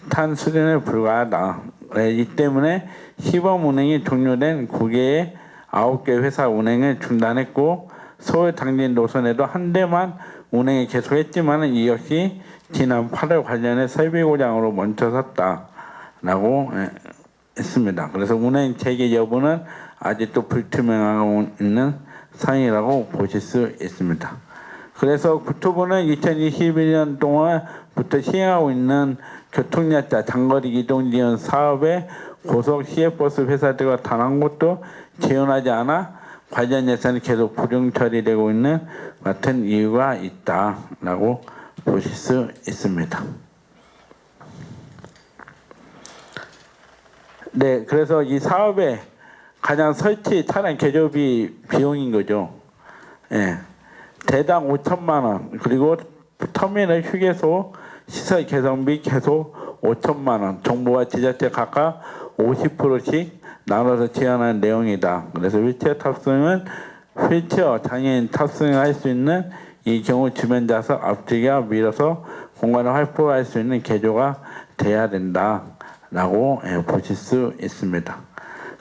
탄 수준에 불과하다. 이 때문에 시범 운행이 종료된 9개의 9개 회사 운행을 중단했고, 서울 당진 노선에도 한 대만 운행이 계속했지만은 이 역시 지난 8월 관련해 설비 고장으로 멈춰섰다라고 했습니다. 그래서 운행 재개 여부는 아직도 불투명하고 있는 상황이라고 보실 수 있습니다. 그래서 국토부는 2021년 동안부터 시행하고 있는 교통약자 장거리 이동 지원 사업에 고속 시외버스 회사들과 단 한 곳도 지원하지 않아 관련 예산이 계속 불용 처리되고 있는 같은 이유가 있다라고 보실 수 있습니다. 네, 그래서 이 사업의 가장 설치 차량 개조비 비용인 거죠. 예, 대당 5천만 원, 그리고 터미널 휴게소 시설 개선비 계속 5천만 원, 정부와 지자체 각각 50%씩 나눠서 지원하는 내용이다. 그래서 휠체어 탑승은 휠체어 장애인 탑승할 수 있는 이 경우 주변 좌석 앞뒤가 밀어서 공간을 확보할 수 있는 개조가 돼야 된다라고 보실 수 있습니다.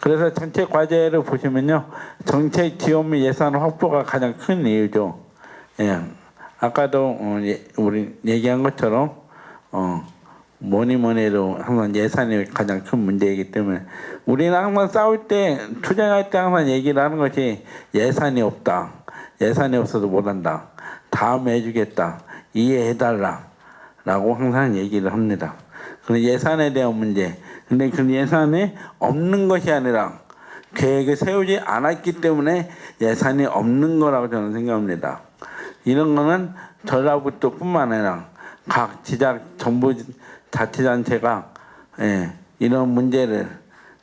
그래서 정책 과제를 보시면요, 정책 지원 및 예산 확보가 가장 큰 이유죠. 예, 아까도 우리 얘기한 것처럼 뭐니 해도 항상 예산이 가장 큰 문제이기 때문에 우리는 항상 싸울 때 투쟁할 때 항상 얘기를 하는 것이 예산이 없다, 예산이 없어도 못한다, 다음에 해주겠다, 이해해달라 라고 항상 얘기를 합니다. 그 예산에 대한 문제, 근데 그 예산이 없는 것이 아니라 계획을 세우지 않았기 때문에 예산이 없는 거라고 저는 생각합니다. 이런 거는 전라북도뿐만 아니라 각 지자 정부 자치단체가 이런 문제를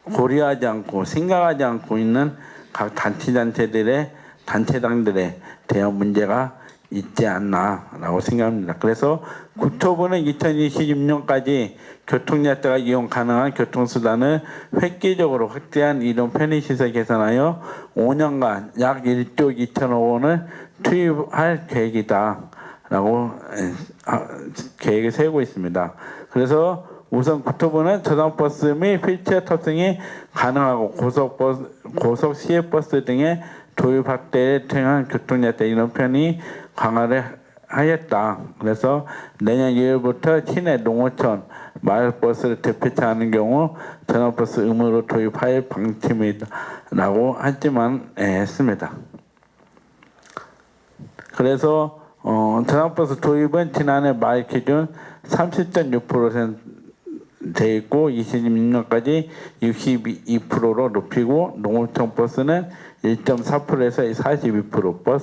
고려하지 않고 생각하지 않고 있는 각 단체단체들의 단체장들에 대한 문제가 있지 않나라고 생각합니다. 그래서 국토부는 2020년까지 교통약자가 이용 가능한 교통수단을 획기적으로 확대한 이동 편의시설 개선하여 5년간 약 1조 2천억 원을 투입할 계획이다라고 계획을 세우고 있습니다. 그래서 우선 국토부는 저당버스 및 휠체어 탑승이 가능하고 고속 시외버스 등의 도입 확대에 통한 교통약자 이동 편의 강화를 하였다. 그래서 내년 2월부터 시내 농어촌 마을버스를 대표차 하는 경우 전원버스 의무로 도입할 방침이라고 하지만 했습니다. 그래서 전원버스 도입은 지난해 말 기준 30.6% 돼 있고 26년까지 62%로 높이고 농어촌 버스는 1.4%에서 42%,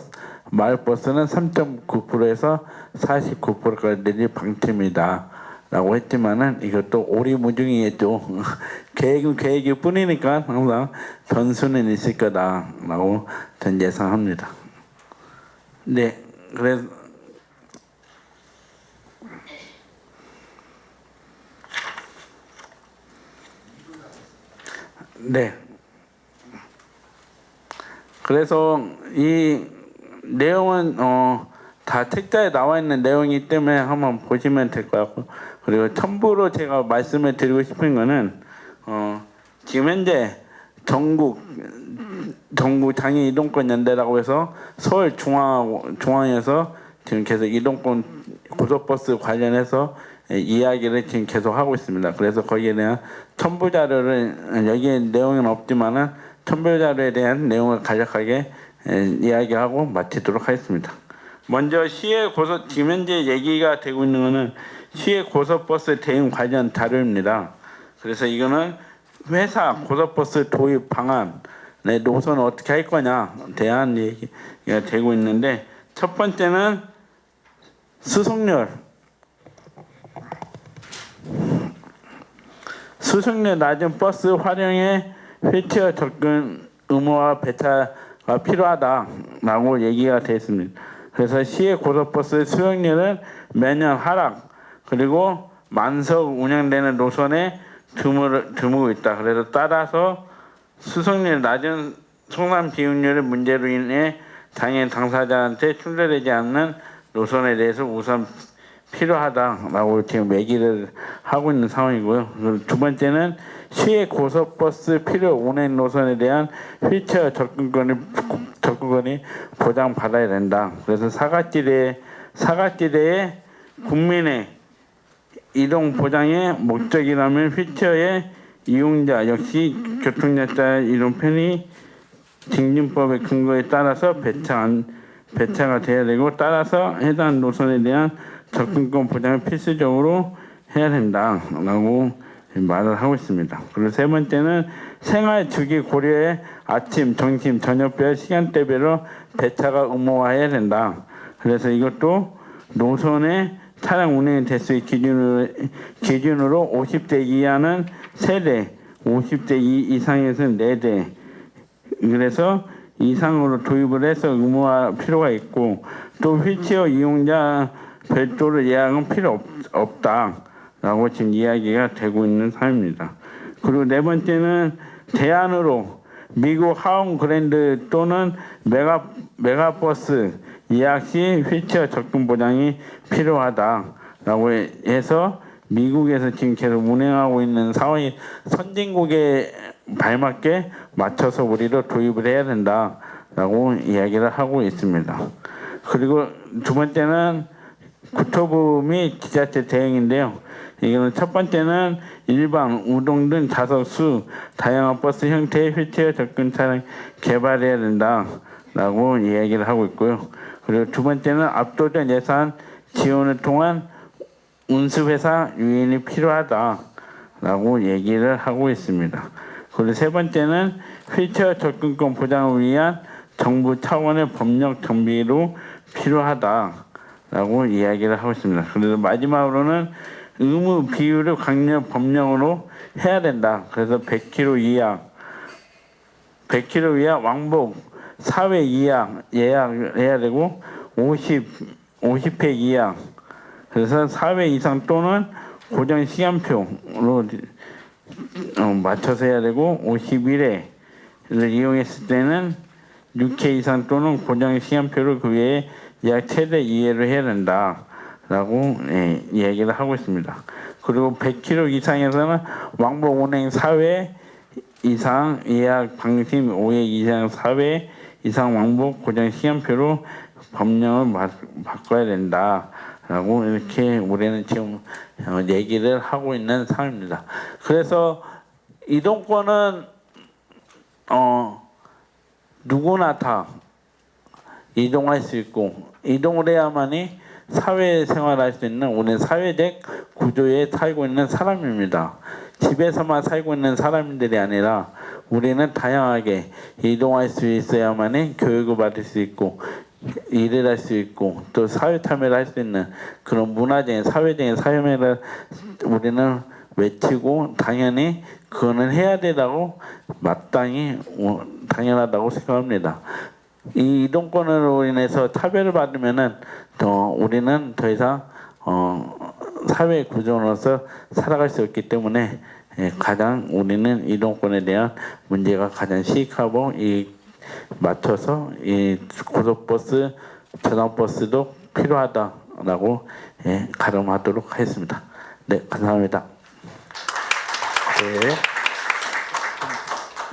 마을버스는 3.9%에서 49%까지 내릴 방침이다 라고 했지만은 이것도 오리무중이겠죠. 계획은 계획일 뿐이니까 항상 변수는 있을 거다라고 전 예상합니다. 네, 그래서 네. 그래서 이 내용은 다 책자에 나와 있는 내용이기 때문에 한번 보시면 될 것 같고, 그리고 첨부로 제가 말씀을 드리고 싶은 거는 지금 현재 전국 장애인 이동권 연대라고 해서 서울 중앙에서 지금 계속 이동권 고속버스 관련해서 이야기를 지금 계속 하고 있습니다. 그래서 거기에 대한 첨부 자료를, 여기에 내용은 없지만은 첨부 자료에 대한 내용을 간략하게 이야기하고 마치도록 하겠습니다. 먼저 시외 고속, 지금 현재 얘기가 되고 있는 것은 시외 고속버스 대응 관련 자료입니다. 그래서 이거는 회사 고속버스 도입 방안, 노선을 어떻게 할 거냐 대한 얘기가 되고 있는데, 첫 번째는 수속률 낮은 버스 활용에 휠체어 접근 의무화 배차가 필요하다라고 얘기가 되어 있습니다. 그래서 시외 고속버스 수용률은 매년 하락, 그리고 만석 운영되는 노선에 드물고 있다. 그래서 따라서 수속률 낮은 송람 비용률의 문제로 인해 장애인 당사자한테 충돌되지 않는 노선에 대해서 우선 필요하다라고 지금 얘기를 하고 있는 상황이고요. 두 번째는 시외 고속버스 필요 운행 노선에 대한 휠체어 접근권이 보장받아야 된다. 그래서 사각지대의 국민의 이동 보장의 목적이라면 휠체어의 이용자 역시 교통약자 이동 편의 징진법의 근거에 따라서 배차가 돼야 되고, 따라서 해당 노선에 대한 접근권 보장을 필수적으로 해야 된다라고 말을 하고 있습니다. 그리고 세 번째는 생활 주기 고려에 아침, 점심, 저녁별 시간대별로 배차가 의무화해야 된다. 그래서 이것도 노선에 차량 운행이 될 수 있는 기준으로 50대 이하는 3대, 50대 이상에서는 4대. 그래서 이상으로 도입을 해서 의무화 필요가 있고, 또 휠체어 이용자 별도로 예약은 필요 없다 라고 지금 이야기가 되고 있는 상황입니다. 그리고 네 번째는 대안으로 미국 하원 그랜드 또는 메가버스 예약 시 휠체어 접근 보장이 필요하다라고 해서 미국에서 지금 계속 운행하고 있는 상황이 선진국에 발맞게 맞춰서 우리도 도입을 해야 된다라고 이야기를 하고 있습니다. 그리고 두 번째는 국토부 및 지자체 대응인데요. 이거는 첫 번째는 일반, 우동 등 좌석수 다양한 버스 형태의 휠체어 접근 차량 개발해야 된다라고 이야기를 하고 있고요. 그리고 두 번째는 압도적 예산 지원을 통한 운수회사 유인이 필요하다라고 얘기를 하고 있습니다. 그리고 세 번째는 휠체어 접근권 보장을 위한 정부 차원의 법령 정비로 필요하다라고 이야기를 하고 있습니다. 그리고 마지막으로는 의무 비율을 강력 법령으로 해야 된다. 그래서 100km 이하 왕복 4회 이하 예약을 해야 되고 50회 이하 그래서 4회 이상 또는 고정 시간표로 맞춰서 해야 되고 51회를 이용했을 때는 6회 이상 또는 고정 시간표를 그 외에 약 최대 2회로 해야 된다라고 얘기를 하고 있습니다. 그리고 100km 이상에서는 왕복 운행 4회 이상 예약 방심 5회 이상 4회 이상 왕복 고정 시간표로 법령을 바꿔야 된다라고 이렇게 우리는 지금 얘기를 하고 있는 상황입니다. 그래서 이동권은 누구나 다 이동할 수 있고 이동을 해야만이 사회생활할 수 있는 우리 사회적 구조에 살고 있는 사람입니다. 집에서만 살고 있는 사람들이 아니라 우리는 다양하게 이동할 수 있어야만이 교육을 받을 수 있고 일을 할 수 있고 또 사회 참여를 할 수 있는 그런 문화적인 사회적인 참여를 우리는 외치고 당연히 그거는 해야 되라고 마땅히 당연하다고 생각합니다. 이 이동권으로 인해서 차별을 받으면은 우리는 더 이상 사회 구조로서 살아갈 수 없기 때문에 가장 우리는 이동권에 대한 문제가 가장 시급하고 맞춰서 이 고속버스, 저당버스도 필요하다라고 가름하도록 하겠습니다. 네, 감사합니다.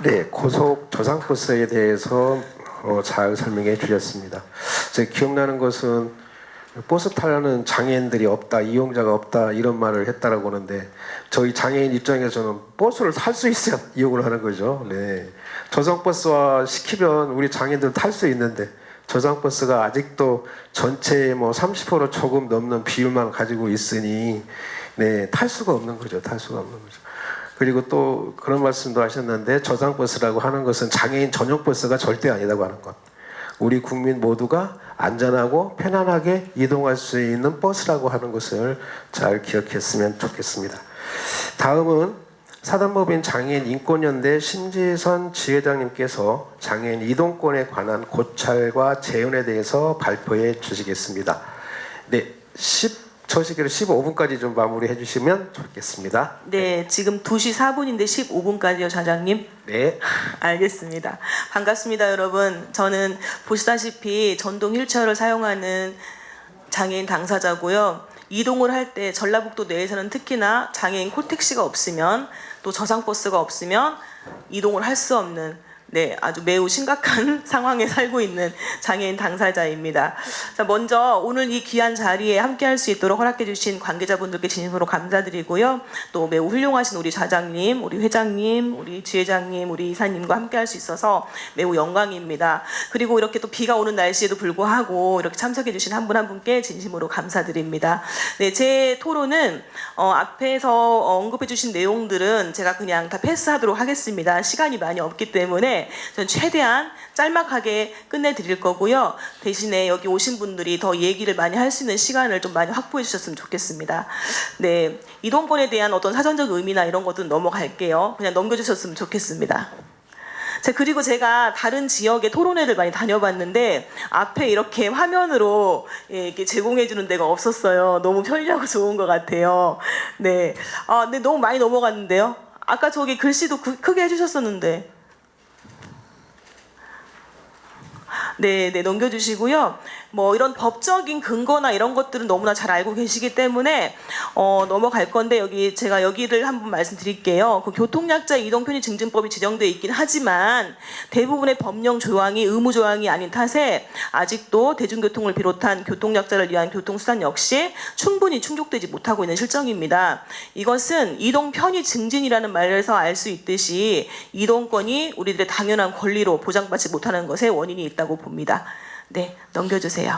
네, 고속 저상버스에 대해서 잘 설명해 주셨습니다. 제가 기억나는 것은 버스 타려는 장애인들이 없다, 이용자가 없다 이런 말을 했다라고 하는데 저희 장애인 입장에서는 버스를 탈 수 있어야 이용을 하는 거죠. 네, 저상버스와 시키면 우리 장애인들 탈 수 있는데 저상버스가 아직도 전체의 30% 조금 넘는 비율만 가지고 있으니 탈 수가 없는 거죠. 탈 수가 없는 거죠. 그리고 또 그런 말씀도 하셨는데 저상버스라고 하는 것은 장애인 전용 버스가 절대 아니라고 하는 것. 우리 국민 모두가 안전하고 편안하게 이동할 수 있는 버스라고 하는 것을 잘 기억했으면 좋겠습니다. 다음은 사단법인 장애인 인권연대 신지선 지회장님께서 장애인 이동권에 관한 고찰과 재연에 대해서 발표해 주시겠습니다. 네, 저 시기로 15분까지 좀 마무리해 주시면 좋겠습니다. 네, 지금 2시 4분인데 15분까지요, 사장님? 네. 알겠습니다. 반갑습니다, 여러분. 저는 보시다시피 전동 휠체어를 사용하는 장애인 당사자고요. 이동을 할 때 전라북도 내에서는 특히나 장애인 콜택시가 없으면 또 저상버스가 없으면 이동을 할 수 없는 아주 매우 심각한 상황에 살고 있는 장애인 당사자입니다. 자, 먼저 오늘 이 귀한 자리에 함께할 수 있도록 허락해 주신 관계자분들께 진심으로 감사드리고요. 또 매우 훌륭하신 우리 좌장님, 우리 회장님, 우리 지회장님, 우리 이사님과 함께할 수 있어서 매우 영광입니다. 그리고 이렇게 또 비가 오는 날씨에도 불구하고 이렇게 참석해 주신 한 분 한 분께 진심으로 감사드립니다. 네, 제 토론은 앞에서 언급해 주신 내용들은 제가 그냥 다 패스하도록 하겠습니다. 시간이 많이 없기 때문에 전 최대한 짤막하게 끝내드릴 거고요. 대신에 여기 오신 분들이 더 얘기를 많이 할 수 있는 시간을 좀 많이 확보해 주셨으면 좋겠습니다. 네, 이동권에 대한 어떤 사전적 의미나 이런 것들은 넘어갈게요. 그냥 넘겨주셨으면 좋겠습니다. 자, 그리고 제가 다른 지역의 토론회를 많이 다녀봤는데 앞에 이렇게 화면으로 이렇게 제공해 주는 데가 없었어요. 너무 편리하고 좋은 것 같아요. 네, 네, 너무 많이 넘어갔는데요. 아까 저기 글씨도 크게 해주셨었는데. 네, 넘겨주시고요. 뭐 이런 법적인 근거나 이런 것들은 너무나 잘 알고 계시기 때문에 넘어갈 건데 제가 여기를 한번 말씀드릴게요. 그 교통약자 이동편의 증진법이 제정되어 있긴 하지만 대부분의 법령 조항이 의무 조항이 아닌 탓에 아직도 대중교통을 비롯한 교통약자를 위한 교통수단 역시 충분히 충족되지 못하고 있는 실정입니다. 이것은 이동편의 증진이라는 말에서 알 수 있듯이 이동권이 우리들의 당연한 권리로 보장받지 못하는 것에 원인이 있다고 봅니다. 네, 넘겨주세요.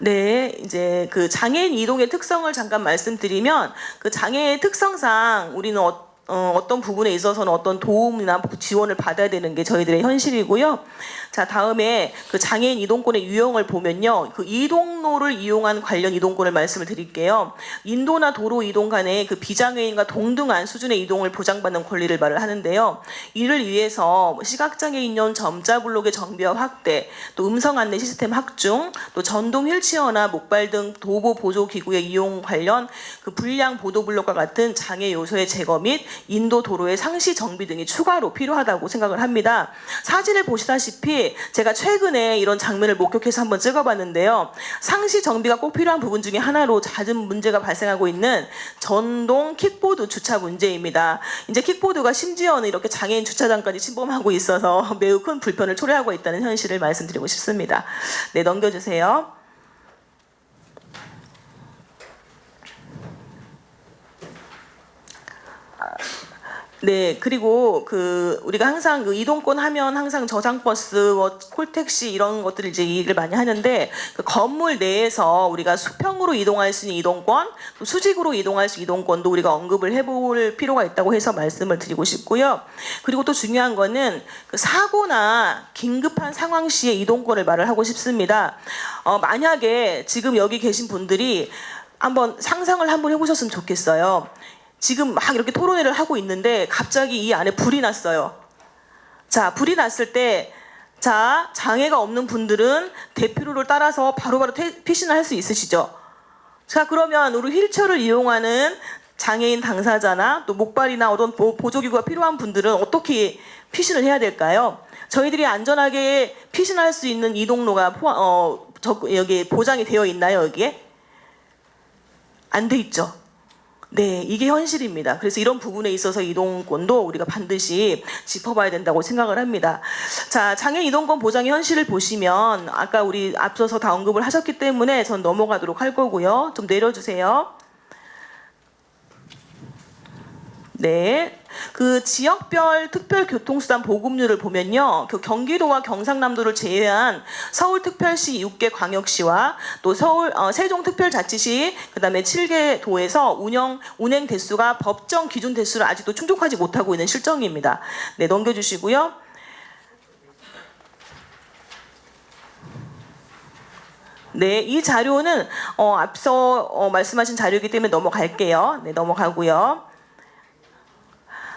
네, 이제 그 장애인 이동의 특성을 잠깐 말씀드리면 그 장애의 특성상 우리는 어떤 부분에 있어서는 어떤 도움이나 지원을 받아야 되는 게 저희들의 현실이고요. 자, 다음에 그 장애인 이동권의 유형을 보면요. 그 이동로를 이용한 관련 이동권을 말씀을 드릴게요. 인도나 도로 이동 간의 그 비장애인과 동등한 수준의 이동을 보장받는 권리를 말을 하는데요. 이를 위해서 시각장애인용 점자블록의 정비와 확대, 또 음성 안내 시스템 확충, 또 전동 휠체어나 목발 등 도보 보조 기구의 이용 관련 그 불량 보도 블록과 같은 장애 요소의 제거 및 인도 도로의 상시 정비 등이 추가로 필요하다고 생각을 합니다. 사진을 보시다시피 제가 최근에 이런 장면을 목격해서 한번 찍어봤는데요. 상시 정비가 꼭 필요한 부분 중에 하나로 잦은 문제가 발생하고 있는 전동 킥보드 주차 문제입니다. 이제 킥보드가 심지어는 이렇게 장애인 주차장까지 침범하고 있어서 매우 큰 불편을 초래하고 있다는 현실을 말씀드리고 싶습니다. 네, 넘겨주세요. 네, 그리고 우리가 항상 그 이동권 하면 항상 저상버스, 콜택시 이런 것들을 이제 얘기를 많이 하는데 그 건물 내에서 우리가 수평으로 이동할 수 있는 이동권, 또 수직으로 이동할 수 있는 이동권도 우리가 언급을 해볼 필요가 있다고 해서 말씀을 드리고 싶고요. 그리고 또 중요한 거는 그 사고나 긴급한 상황 시의 이동권을 말을 하고 싶습니다. 만약에 지금 여기 계신 분들이 한번 상상을 한번 해보셨으면 좋겠어요. 지금 막 이렇게 토론회를 하고 있는데 갑자기 이 안에 불이 났어요. 자, 불이 났을 때, 자, 장애가 없는 분들은 대피로를 따라서 바로바로 피신을 할 수 있으시죠? 자, 그러면 우리 휠체어를 이용하는 장애인 당사자나 또 목발이나 어떤 보조기구가 필요한 분들은 어떻게 피신을 해야 될까요? 저희들이 안전하게 피신할 수 있는 이동로가 여기 보장이 되어 있나요, 여기에? 안 돼 있죠. 네, 이게 현실입니다. 그래서 이런 부분에 있어서 이동권도 우리가 반드시 짚어봐야 된다고 생각을 합니다. 자, 장애인 이동권 보장의 현실을 보시면 아까 우리 앞서서 다 언급을 하셨기 때문에 전 넘어가도록 할 거고요. 좀 내려주세요. 네, 그 지역별 특별교통수단 보급률을 보면요, 그 경기도와 경상남도를 제외한 서울특별시 6개 광역시와 또 세종특별자치시 그다음에 7개 도에서 운행 대수가 법정 기준 대수를 아직도 충족하지 못하고 있는 실정입니다. 네, 넘겨주시고요. 네, 이 자료는 앞서 말씀하신 자료이기 때문에 넘어갈게요. 네, 넘어가고요.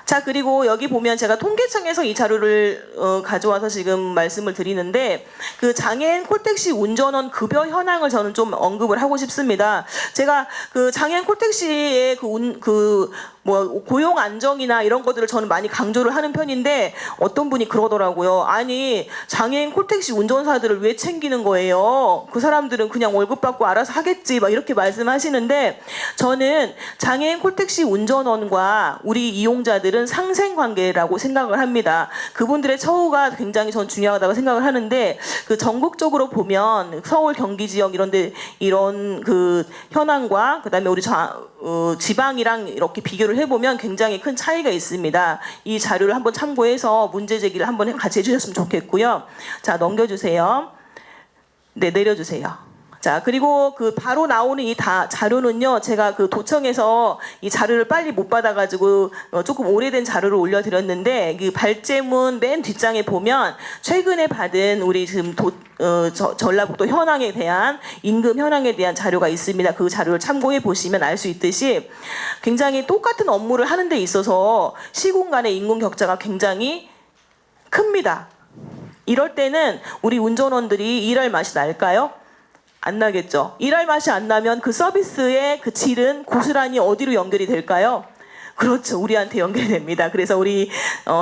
자, 그리고 여기 보면 제가 통계청에서 이 자료를 가져와서 지금 말씀을 드리는데 그 장애인 콜택시 운전원 급여 현황을 저는 좀 언급을 하고 싶습니다. 제가 그 장애인 콜택시의 고용 안정이나 이런 것들을 저는 많이 강조를 하는 편인데 어떤 분이 그러더라고요. 아니, 장애인 콜택시 운전사들을 왜 챙기는 거예요? 그 사람들은 그냥 월급 받고 알아서 하겠지, 막 이렇게 말씀하시는데 저는 장애인 콜택시 운전원과 우리 이용자들은 상생관계라고 생각을 합니다. 그분들의 처우가 굉장히 전 중요하다고 생각을 하는데 그 전국적으로 보면 서울 경기 지역 이런데 이런 그 현황과 그다음에 우리 지방이랑 이렇게 비교를 해보면 굉장히 큰 차이가 있습니다. 이 자료를 한번 참고해서 문제 제기를 한번 같이 해주셨으면 좋겠고요. 자, 넘겨주세요. 네, 내려주세요. 자, 그리고 그 바로 나오는 이 자료는요, 제가 그 도청에서 이 자료를 빨리 못 받아가지고 조금 오래된 자료를 올려드렸는데, 그 발제문 맨 뒷장에 보면 최근에 받은 우리 지금 전라북도 현황에 대한 임금 현황에 대한 자료가 있습니다. 그 자료를 참고해 보시면 알 수 있듯이 굉장히 똑같은 업무를 하는 데 있어서 시군 간의 임금 격차가 굉장히 큽니다. 이럴 때는 우리 운전원들이 일할 맛이 날까요? 안 나겠죠. 일할 맛이 안 나면 그 서비스의 그 질은 고스란히 어디로 연결이 될까요? 그렇죠. 우리한테 연결이 됩니다. 그래서 우리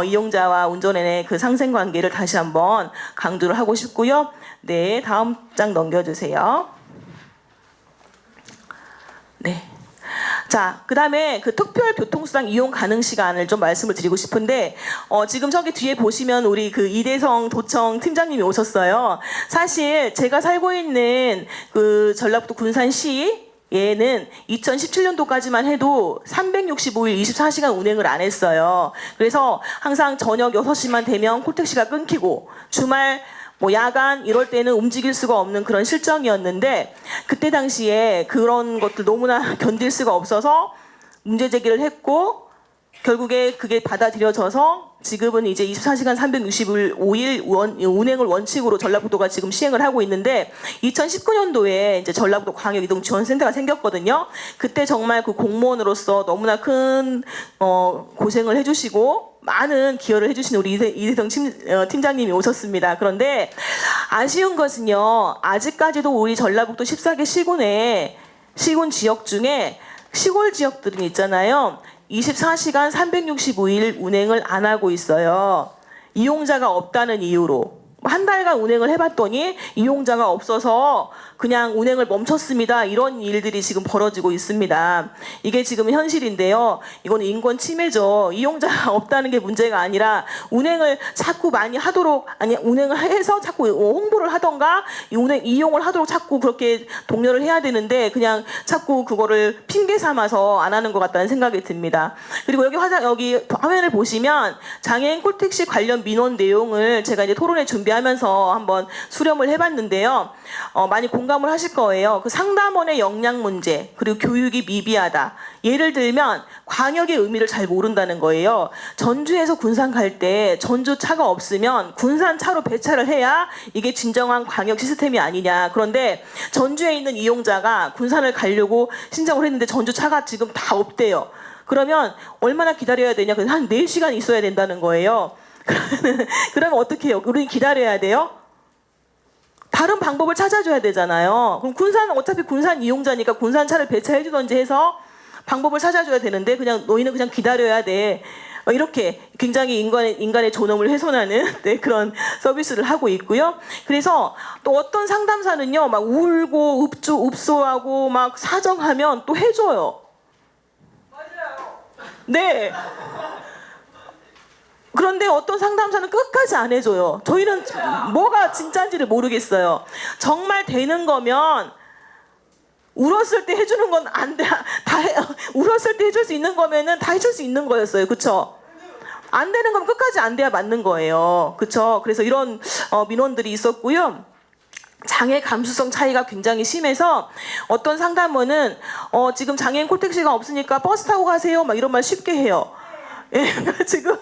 이용자와 운전원의 그 상생관계를 다시 한번 강조를 하고 싶고요. 네, 다음 장 넘겨주세요. 네. 자, 그 다음에 그 특별교통수단 이용 가능 시간을 좀 말씀을 드리고 싶은데, 지금 저기 뒤에 보시면 우리 그 이대성 도청 팀장님이 오셨어요. 사실 제가 살고 있는 그 전라북도 군산시 얘는 2017년도까지만 해도 365일 24시간 운행을 안 했어요. 그래서 항상 저녁 6시만 되면 콜택시가 끊기고 주말 뭐 야간 이럴 때는 움직일 수가 없는 그런 실정이었는데, 그때 당시에 그런 것들 너무나 견딜 수가 없어서 문제 제기를 했고, 결국에 그게 받아들여져서 지금은 이제 24시간 365일 운행을 원칙으로 전라북도가 지금 시행을 하고 있는데, 2019년도에 이제 전라북도 광역이동지원센터가 생겼거든요. 그때 정말 그 공무원으로서 너무나 큰 고생을 해주시고 많은 기여를 해주신 우리 이대성 팀장님이 오셨습니다. 그런데 아쉬운 것은요, 아직까지도 우리 전라북도 14개 시군 지역 중에 시골 지역들은 있잖아요. 24시간 365일 운행을 안 하고 있어요. 이용자가 없다는 이유로. 한 달간 운행을 해봤더니 이용자가 없어서 그냥 운행을 멈췄습니다. 이런 일들이 지금 벌어지고 있습니다. 이게 지금 현실인데요. 이건 인권 침해죠. 이용자가 없다는 게 문제가 아니라 운행을 자꾸 많이 하도록, 아니 운행을 해서 자꾸 홍보를 하던가 이용을 하도록 자꾸 그렇게 독려를 해야 되는데, 그냥 자꾸 그거를 핑계 삼아서 안 하는 것 같다는 생각이 듭니다. 그리고 여기 화면을 보시면 장애인 콜택시 관련 민원 내용을 제가 이제 토론회 준비하면서 한번 수렴을 해봤는데요. 많이 공감을 하실 거예요. 그 상담원의 역량 문제, 그리고 교육이 미비하다. 예를 들면 광역의 의미를 잘 모른다는 거예요. 전주에서 군산 갈 때 전주 차가 없으면 군산 차로 배차를 해야 이게 진정한 광역 시스템이 아니냐. 그런데 전주에 있는 이용자가 군산을 가려고 신청을 했는데 전주 차가 지금 다 없대요. 그러면 얼마나 기다려야 되냐? 한 4시간 있어야 된다는 거예요. 그러면 어떻게 해요? 우리는 기다려야 돼요? 다른 방법을 찾아줘야 되잖아요. 그럼 어차피 군산 이용자니까 군산 차를 배차해주던지 해서 방법을 찾아줘야 되는데, 그냥 너희는 그냥 기다려야 돼. 이렇게 굉장히 인간의 존엄을 훼손하는 네, 그런 서비스를 하고 있고요. 그래서 또 어떤 상담사는요, 막 울고 읍소하고 막 사정하면 또 해줘요. 맞아요. 네. 그런데 어떤 상담사는 끝까지 안 해줘요. 저희는 뭐가 진짜인지를 모르겠어요. 정말 되는 거면 울었을 때 해주는 건 안 돼. 울었을 때 해줄 수 있는 거면은 다 해줄 수 있는 거였어요. 그쵸? 안 되는 건 끝까지 안 돼야 맞는 거예요. 그쵸? 그래서 이런 민원들이 있었고요. 장애 감수성 차이가 굉장히 심해서 어떤 상담원은 지금 장애인 콜택시가 없으니까 버스 타고 가세요. 막 이런 말 쉽게 해요. 예, 지금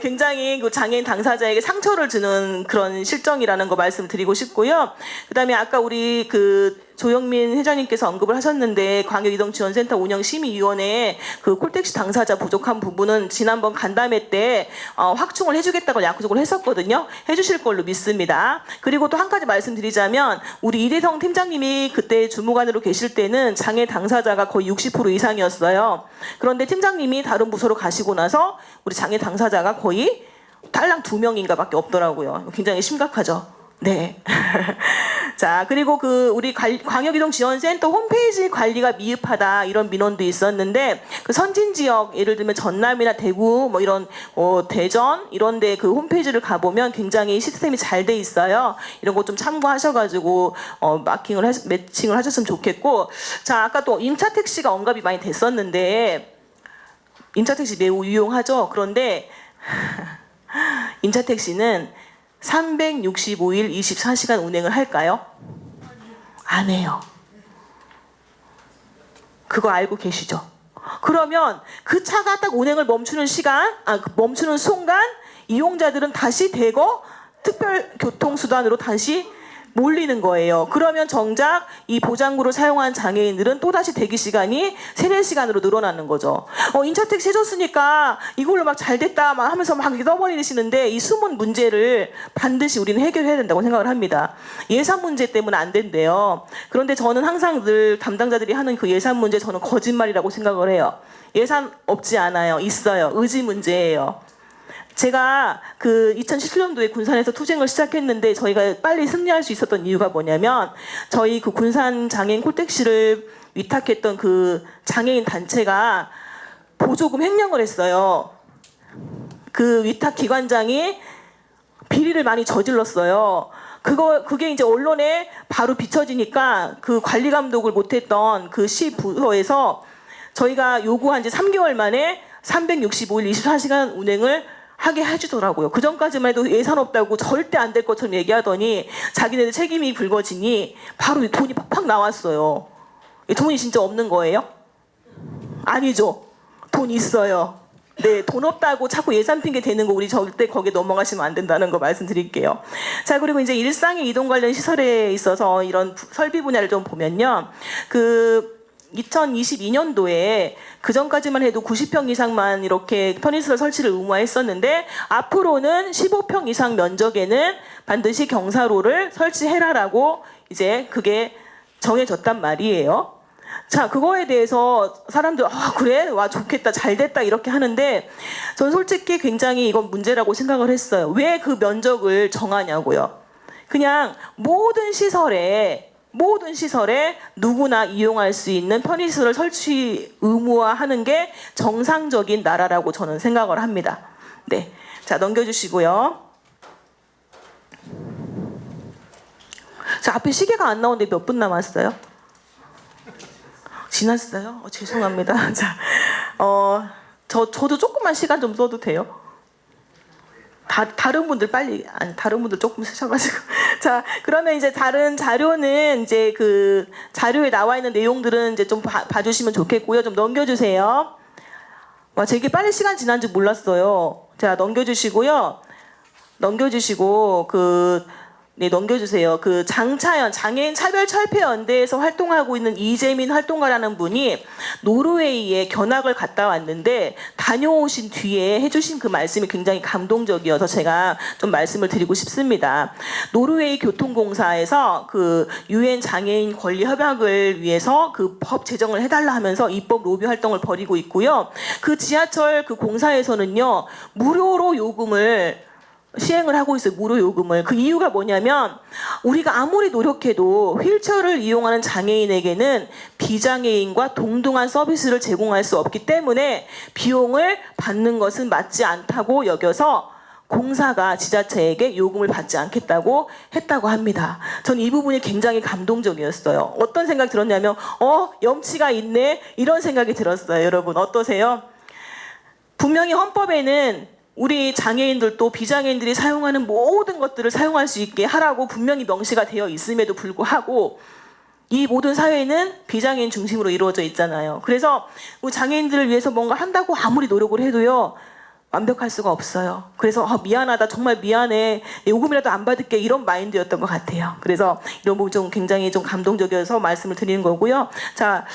굉장히 그 장애인 당사자에게 상처를 주는 그런 실정이라는 거 말씀드리고 싶고요. 그다음에 아까 우리 그 조영민 회장님께서 언급을 하셨는데, 광역이동지원센터 운영심의위원회 그 콜택시 당사자 부족한 부분은 지난번 간담회 때 확충을 해주겠다고 약속을 했었거든요. 해주실 걸로 믿습니다. 그리고 또 한 가지 말씀드리자면, 우리 이대성 팀장님이 그때 주무관으로 계실 때는 장애 당사자가 거의 60% 이상이었어요. 그런데 팀장님이 다른 부서로 가시고 나서 우리 장애 당사자가 거의 딸랑 2명인가 밖에 없더라고요. 굉장히 심각하죠. 네. 자, 그리고 그 우리 광역이동지원센터 홈페이지 관리가 미흡하다, 이런 민원도 있었는데, 그 선진 지역, 예를 들면 전남이나 대구, 뭐 이런 대전 이런데 그 홈페이지를 가보면 굉장히 시스템이 잘 돼 있어요. 이런 거 좀 참고하셔가지고 매칭을 하셨으면 좋겠고, 자, 아까 또 임차 택시가 언급이 많이 됐었는데, 임차 택시 매우 유용하죠. 그런데 임차 택시는 365일 24시간 운행을 할까요? 안 해요. 그거 알고 계시죠? 그러면 그 차가 딱 운행을 멈추는 멈추는 순간 이용자들은 다시 대거 특별교통수단으로 다시 몰리는 거예요. 그러면 정작 이 보장구를 사용한 장애인들은 또다시 대기 시간이 3-4시간으로 늘어나는 거죠. 인차택시 해줬으니까 이걸로 막 잘 됐다 막 하면서 막 떠벌리시는데 이 숨은 문제를 반드시 우리는 해결해야 된다고 생각을 합니다. 예산 문제 때문에 안 된대요. 그런데 저는 항상 늘 담당자들이 하는 그 예산 문제 저는 거짓말이라고 생각을 해요. 예산 없지 않아요. 있어요. 의지 문제예요. 제가 그 2017년도에 군산에서 투쟁을 시작했는데 저희가 빨리 승리할 수 있었던 이유가 뭐냐면 저희 그 군산 장애인 콜택시를 위탁했던 그 장애인 단체가 보조금 횡령을 했어요. 그 위탁 기관장이 비리를 많이 저질렀어요. 그게 이제 언론에 바로 비춰지니까 그 관리 감독을 못했던 그 시 부서에서 저희가 요구한 지 3개월 만에 365일 24시간 운행을 하게 해주더라고요. 그 전까지만 해도 예산 없다고 절대 안 될 것처럼 얘기하더니 자기네들 책임이 불거지니 바로 돈이 팍팍 나왔어요. 돈이 진짜 없는 거예요? 아니죠. 돈 있어요. 네, 돈 없다고 자꾸 예산 핑계 대는 거 우리 절대 거기에 넘어가시면 안 된다는 거 말씀드릴게요. 자, 그리고 이제 일상의 이동 관련 시설에 있어서 이런 설비 분야를 좀 보면요. 2022년도에 그 전까지만 해도 90평 이상만 이렇게 편의시설 설치를 의무화했었는데 앞으로는 15평 이상 면적에는 반드시 경사로를 설치해라라고 이제 그게 정해졌단 말이에요. 자, 그거에 대해서 사람들 그래? 와 좋겠다 잘 됐다 이렇게 하는데 전 솔직히 굉장히 이건 문제라고 생각을 했어요. 왜 그 면적을 정하냐고요. 그냥 모든 시설에 누구나 이용할 수 있는 편의시설을 설치 의무화하는 게 정상적인 나라라고 저는 생각을 합니다. 네, 자 넘겨주시고요. 자, 앞에 시계가 안 나오는데 몇 분 남았어요? 지났어요? 죄송합니다. 자, 저도 조금만 시간 좀 써도 돼요? 다른 분들 다른 분들 조금 쓰셔가지고. 자, 그러면 이제 다른 자료는 이제 그 자료에 나와 있는 내용들은 이제 좀 봐주시면 좋겠고요. 좀 넘겨주세요. 와, 되게 빨리 시간 지난 줄 몰랐어요. 자, 넘겨주시고 네, 넘겨주세요. 그 장차연 장애인 차별철폐연대에서 활동하고 있는 이재민 활동가라는 분이 노르웨이에 견학을 갔다 왔는데 다녀오신 뒤에 해주신 그 말씀이 굉장히 감동적이어서 제가 좀 말씀을 드리고 싶습니다. 노르웨이 교통공사에서 그 유엔 장애인 권리 협약을 위해서 그 법 제정을 해달라 하면서 입법 로비 활동을 벌이고 있고요. 그 지하철 그 공사에서는요 무료로 요금을 시행을 하고 있어요. 무료 요금을. 그 이유가 뭐냐면 우리가 아무리 노력해도 휠체어를 이용하는 장애인에게는 비장애인과 동등한 서비스를 제공할 수 없기 때문에 비용을 받는 것은 맞지 않다고 여겨서 공사가 지자체에게 요금을 받지 않겠다고 했다고 합니다. 전 이 부분이 굉장히 감동적이었어요. 어떤 생각이 들었냐면 염치가 있네 이런 생각이 들었어요. 여러분 어떠세요? 분명히 헌법에는 우리 장애인들도 비장애인들이 사용하는 모든 것들을 사용할 수 있게 하라고 분명히 명시가 되어 있음에도 불구하고 이 모든 사회는 비장애인 중심으로 이루어져 있잖아요. 그래서 우리 장애인들을 위해서 뭔가 한다고 아무리 노력을 해도요 완벽할 수가 없어요. 그래서 미안하다 정말 미안해 요금이라도 안 받을게 이런 마인드였던 것 같아요. 그래서 이런 부분 좀 굉장히 좀 감동적이어서 말씀을 드리는 거고요. 자,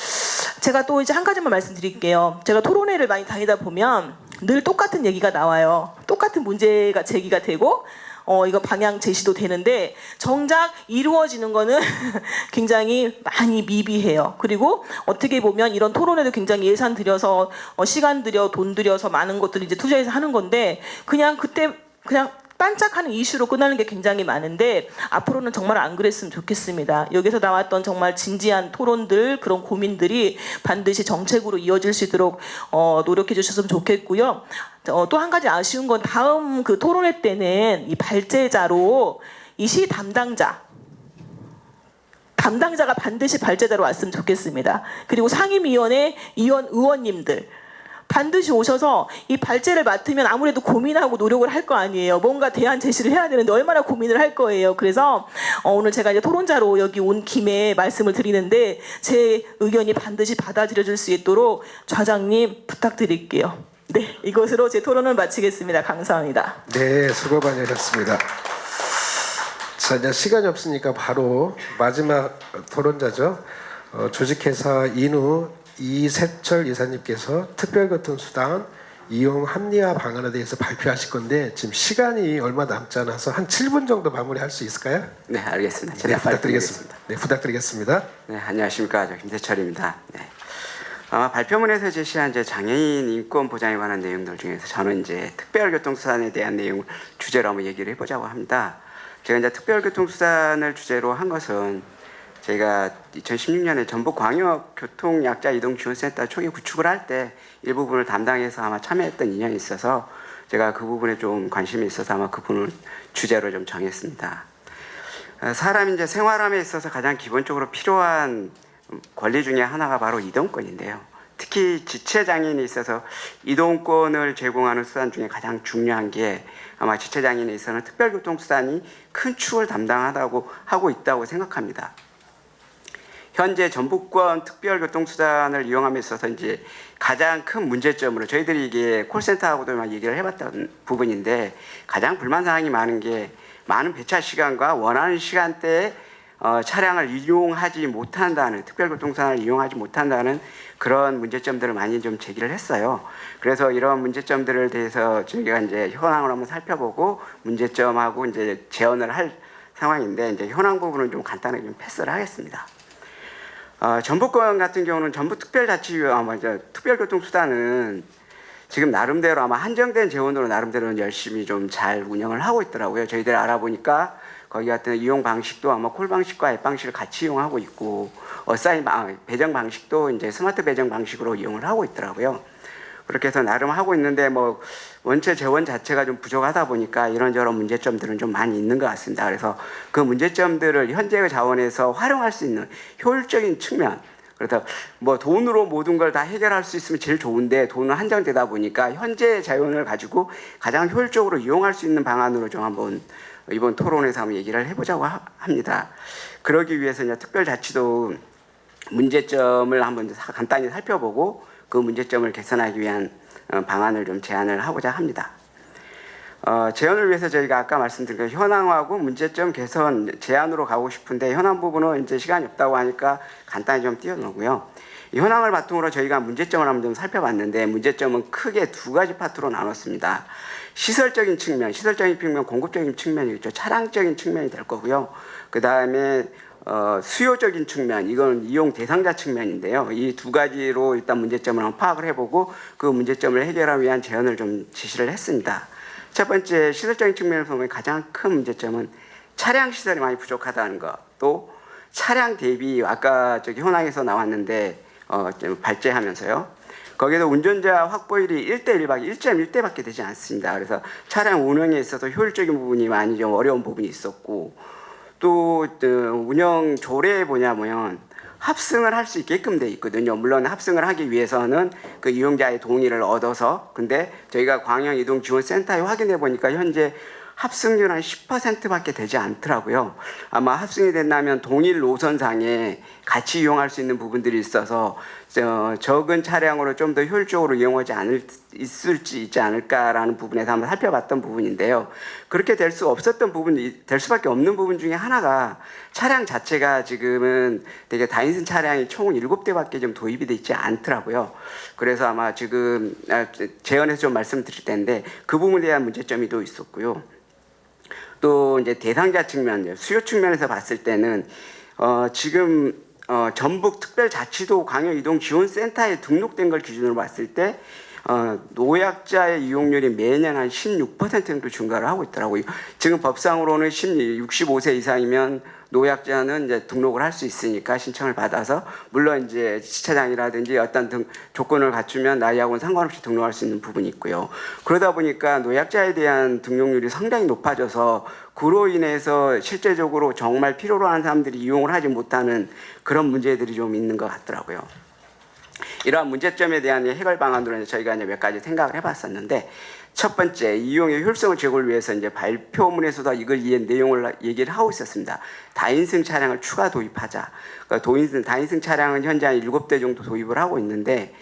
제가 또 이제 한 가지만 말씀드릴게요. 제가 토론회를 많이 다니다 보면 늘 똑같은 얘기가 나와요. 똑같은 문제가 제기가 되고 이거 방향 제시도 되는데 정작 이루어지는 거는 굉장히 많이 미비해요. 그리고 어떻게 보면 이런 토론회도 굉장히 예산 들여서 시간 들여 돈 들여서 많은 것들을 이제 투자해서 하는 건데 그냥 반짝하는 이슈로 끝나는 게 굉장히 많은데 앞으로는 정말 안 그랬으면 좋겠습니다. 여기서 나왔던 정말 진지한 토론들 그런 고민들이 반드시 정책으로 이어질 수 있도록 노력해 주셨으면 좋겠고요. 또 한 가지 아쉬운 건 다음 그 토론회 때는 이 발제자로 이 시 담당자가 반드시 발제자로 왔으면 좋겠습니다. 그리고 상임위원회 의원님들 반드시 오셔서 이 발제를 맡으면 아무래도 고민하고 노력을 할 거 아니에요. 뭔가 대안 제시를 해야 되는데 얼마나 고민을 할 거예요. 그래서 오늘 제가 이제 토론자로 여기 온 김에 말씀을 드리는데 제 의견이 반드시 받아들여질 수 있도록 좌장님 부탁드릴게요. 네, 이것으로 제 토론을 마치겠습니다. 감사합니다. 네, 수고 많으셨습니다. 자, 이제 시간이 없으니까 바로 마지막 토론자죠. 조직회사 인우 이세철 이사님께서 특별교통수단 이용 합리화 방안에 대해서 발표하실 건데 지금 시간이 얼마 남지 않아서 한 7분 정도 마무리할 수 있을까요? 네, 알겠습니다. 네, 최대한 빨리 부탁드리겠습니다. 네, 부탁드리겠습니다. 네, 안녕하십니까. 저 김세철입니다. 네. 아마 발표문에서 제시한 이제 장애인 인권 보장에 관한 내용들 중에서 저는 이제 특별교통수단에 대한 내용을 주제로 한번 얘기를 해보자고 합니다. 제가 이제 특별교통수단을 주제로 한 것은 제가 2016년에 전북광역교통약자이동지원센터 초기 구축을 할 때 일부분을 담당해서 아마 참여했던 인연이 있어서 제가 그 부분에 좀 관심이 있어서 아마 그 부분을 주제로 좀 정했습니다. 사람이 이제 생활함에 있어서 가장 기본적으로 필요한 권리 중에 하나가 바로 이동권인데요. 특히 지체장애인에 있어서 이동권을 제공하는 수단 중에 가장 중요한 게 아마 지체장애인에 있어서는 특별교통수단이 큰 축을 담당하다고 하고 있다고 생각합니다. 현재 전북권 특별교통수단을 이용함에 있어서 이제 가장 큰 문제점으로 저희들이 이게 콜센터하고도 얘기를 해봤던 부분인데 가장 불만사항이 많은 게 많은 배차 시간과 원하는 시간대에 차량을 이용하지 못한다는 특별교통수단을 이용하지 못한다는 그런 문제점들을 많이 좀 제기를 했어요. 그래서 이런 문제점들을 대해서 저희가 이제 현황을 한번 살펴보고 문제점하고 이제 제언을 할 상황인데 이제 현황 부분은 좀 간단하게 좀 패스를 하겠습니다. 전북권 같은 경우는 전북특별자치위원 특별교통수단은 지금 나름대로 아마 한정된 재원으로 나름대로 열심히 좀 잘 운영을 하고 있더라고요. 저희들 알아보니까 거기 같은 이용 방식도 아마 콜 방식과 앱 방식을 같이 이용하고 있고 배정 방식도 이제 스마트 배정 방식으로 이용을 하고 있더라고요. 그렇게 해서 나름 하고 있는데 뭐 원체 재원 자체가 좀 부족하다 보니까 이런저런 문제점들은 좀 많이 있는 것 같습니다. 그래서 그 문제점들을 현재의 자원에서 활용할 수 있는 효율적인 측면, 그래서 뭐 돈으로 모든 걸 다 해결할 수 있으면 제일 좋은데 돈은 한정되다 보니까 현재의 자원을 가지고 가장 효율적으로 이용할 수 있는 방안으로 좀 한번 이번 토론에서 한번 얘기를 해보자고 합니다. 그러기 위해서 이제 특별자치도 문제점을 한번 간단히 살펴보고 그 문제점을 개선하기 위한 방안을 좀 제안을 하고자 합니다. 제안을 위해서 저희가 아까 말씀드린 그 현황하고 문제점 개선 제안으로 가고 싶은데 현황 부분은 이제 시간이 없다고 하니까 간단히 좀 띄워놓고요. 이 현황을 바탕으로 저희가 문제점을 한번 좀 살펴봤는데 문제점은 크게 두 가지 파트로 나눴습니다. 시설적인 측면, 공급적인 측면이 있죠. 차량적인 측면이 될 거고요. 그 다음에 수요적인 측면, 이건 이용 대상자 측면인데요. 이 두 가지로 일단 문제점을 한번 파악을 해보고 그 문제점을 해결하기 위한 제안을 좀 제시를 했습니다. 첫 번째 시설적인 측면에서 보면 가장 큰 문제점은 차량 시설이 많이 부족하다는 것, 또 차량 대비 아까 저기 현황에서 나왔는데 좀 발제하면서요. 거기에도 운전자 확보율이 1.1대밖에 되지 않습니다. 그래서 차량 운영에 있어서 효율적인 부분이 많이 좀 어려운 부분이 있었고 또 운영 조례에 뭐냐면 합승을 할 수 있게끔 돼 있거든요. 물론 합승을 하기 위해서는 그 이용자의 동의를 얻어서 근데 저희가 광역이동지원센터에 확인해 보니까 현재 합승률 한 10%밖에 되지 않더라고요. 아마 합승이 된다면 동일 노선상에 같이 이용할 수 있는 부분들이 있어서 적은 차량으로 좀 더 효율적으로 이용하지 있을지 있지 않을까라는 부분에서 한번 살펴봤던 부분인데요. 그렇게 될 수밖에 없는 부분 중에 하나가 차량 자체가 지금은 되게 다인승 차량이 총 7대밖에 좀 도입이 되어 있지 않더라고요. 그래서 아마 지금 재연해서 좀 말씀드릴 텐데 그 부분에 대한 문제점이 또 있었고요. 또 이제 대상자 측면, 수요 측면에서 봤을 때는 지금 전북특별자치도 광역이동지원센터에 등록된 걸 기준으로 봤을 때 노약자의 이용률이 매년 한 16% 정도 증가를 하고 있더라고요. 지금 법상으로는 65세 이상이면 노약자는 이제 등록을 할 수 있으니까 신청을 받아서 물론 이제 지체장이라든지 어떤 조건을 갖추면 나이하고는 상관없이 등록할 수 있는 부분이 있고요. 그러다 보니까 노약자에 대한 등록률이 상당히 높아져서 그로 인해서 실제적으로 정말 필요로 하는 사람들이 이용을 하지 못하는 그런 문제들이 좀 있는 것 같더라고요. 이러한 문제점에 대한 해결 방안으로 저희가 이제 몇 가지 생각을 해봤었는데, 첫 번째, 이용의 효율성을 제고를 위해서 이제 발표문에서도 이걸 내용을 얘기를 하고 있었습니다. 다인승 차량을 추가 도입하자. 그러니까 다인승 차량은 현재 한 7대 정도 도입을 하고 있는데,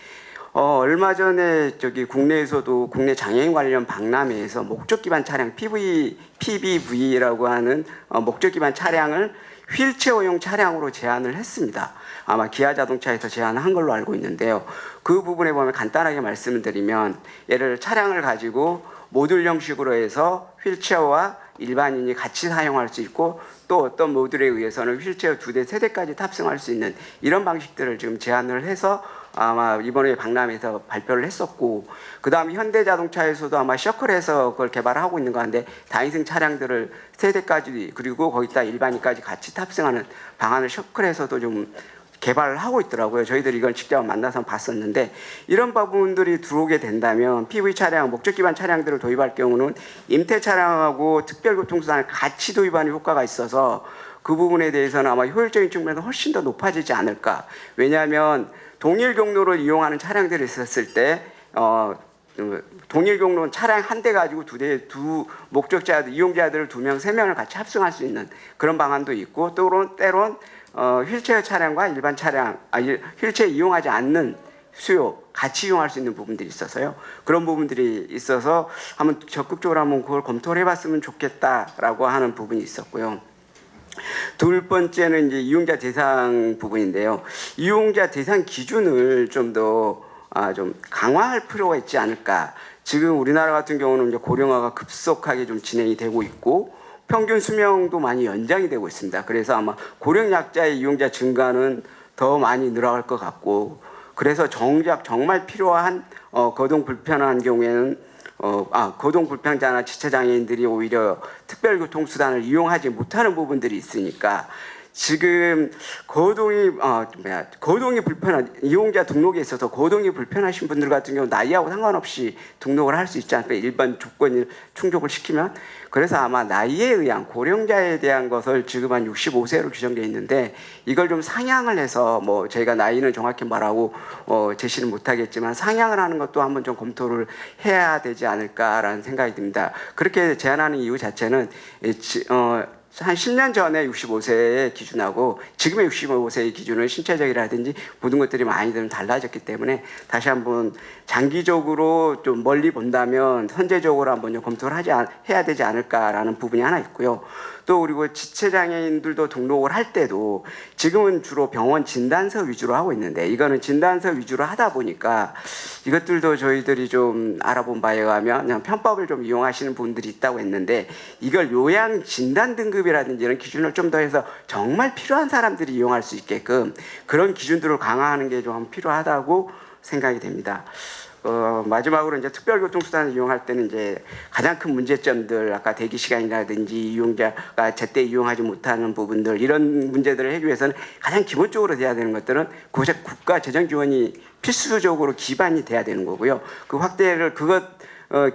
얼마 전에 국내에서도 국내 장애인 관련 박람회에서 목적 기반 차량 PBV라고 하는 목적 기반 차량을 휠체어용 차량으로 제안을 했습니다. 아마 기아 자동차에서 제안한 걸로 알고 있는데요. 그 부분에 보면 간단하게 말씀을 드리면, 예를 차량을 가지고 모듈 형식으로 해서 휠체어와 일반인이 같이 사용할 수 있고, 또 어떤 모듈에 의해서는 휠체어 2대, 3대까지 탑승할 수 있는 이런 방식들을 지금 제안을 해서 아마 이번에 박람회에서 발표를 했었고, 그 다음에 현대자동차에서도 아마 셔클에서 그걸 개발하고 있는 거 같은데, 다인승 차량들을 3대까지 그리고 거기다 일반인까지 같이 탑승하는 방안을 셔클에서도 좀 개발을 하고 있더라고요. 저희들이 이걸 직접 만나서 봤었는데, 이런 부분들이 들어오게 된다면 PV 차량, 목적 기반 차량들을 도입할 경우는 임대 차량하고 특별교통수단을 같이 도입하는 효과가 있어서 그 부분에 대해서는 아마 효율적인 측면에서 훨씬 더 높아지지 않을까. 왜냐하면 동일 경로를 이용하는 차량들이 있었을 때 동일 경로는 차량 한 대 가지고 두 목적자들, 이용자들을 2명, 3명을 같이 합승할 수 있는 그런 방안도 있고, 때론 휠체어 차량과 일반 차량, 휠체어 이용하지 않는 수요 같이 이용할 수 있는 부분들이 있어서요. 그런 부분들이 있어서 한번 적극적으로 한번 그걸 검토를 해봤으면 좋겠다라고 하는 부분이 있었고요. 두 번째는 이제 이용자 대상 부분인데요. 이용자 대상 기준을 좀 더 강화할 필요가 있지 않을까. 지금 우리나라 같은 경우는 이제 고령화가 급속하게 좀 진행이 되고 있고, 평균 수명도 많이 연장이 되고 있습니다. 그래서 아마 고령약자의 이용자 증가는 더 많이 늘어날 것 같고, 그래서 정말 필요한 거동 불편한 경우에는 거동 불편자나 지체 장애인들이 오히려 특별교통수단을 이용하지 못하는 부분들이 있으니까, 지금 거동이 불편한 이용자 등록에 있어서 거동이 불편하신 분들 같은 경우 나이하고 상관없이 등록을 할 수 있지 않을까, 일반 조건을 충족을 시키면. 그래서 아마 나이에 의한 고령자에 대한 것을 지금 한 65세로 규정되어 있는데, 이걸 좀 상향을 해서 저희가 나이는 정확히 말하고 제시를 못하겠지만 상향을 하는 것도 한번 좀 검토를 해야 되지 않을까라는 생각이 듭니다. 그렇게 제안하는 이유 자체는 한 10년 전에 65세의 기준하고 지금의 65세의 기준은 신체적이라든지 모든 것들이 많이 좀 달라졌기 때문에 다시 한번 장기적으로 좀 멀리 본다면 선제적으로 한번 검토를 해야 되지 않을까라는 부분이 하나 있고요. 또 그리고 지체장애인들도 등록을 할 때도 지금은 주로 병원 진단서 위주로 하고 있는데, 이거는 진단서 위주로 하다 보니까 이것들도 저희들이 좀 알아본 바에 의하면 그냥 편법을 좀 이용하시는 분들이 있다고 했는데, 이걸 요양 진단 등급이라든지 이런 기준을 좀 더 해서 정말 필요한 사람들이 이용할 수 있게끔 그런 기준들을 강화하는 게 좀 필요하다고 생각이 됩니다. 마지막으로 이제 특별교통수단을 이용할 때는 이제 가장 큰 문제점들, 아까 대기 시간이라든지 이용자가 제때 이용하지 못하는 부분들, 이런 문제들을 해결하기 위해서는 가장 기본적으로 돼야 되는 것들은 국가 재정 지원이 필수적으로 기반이 돼야 되는 거고요. 그 확대를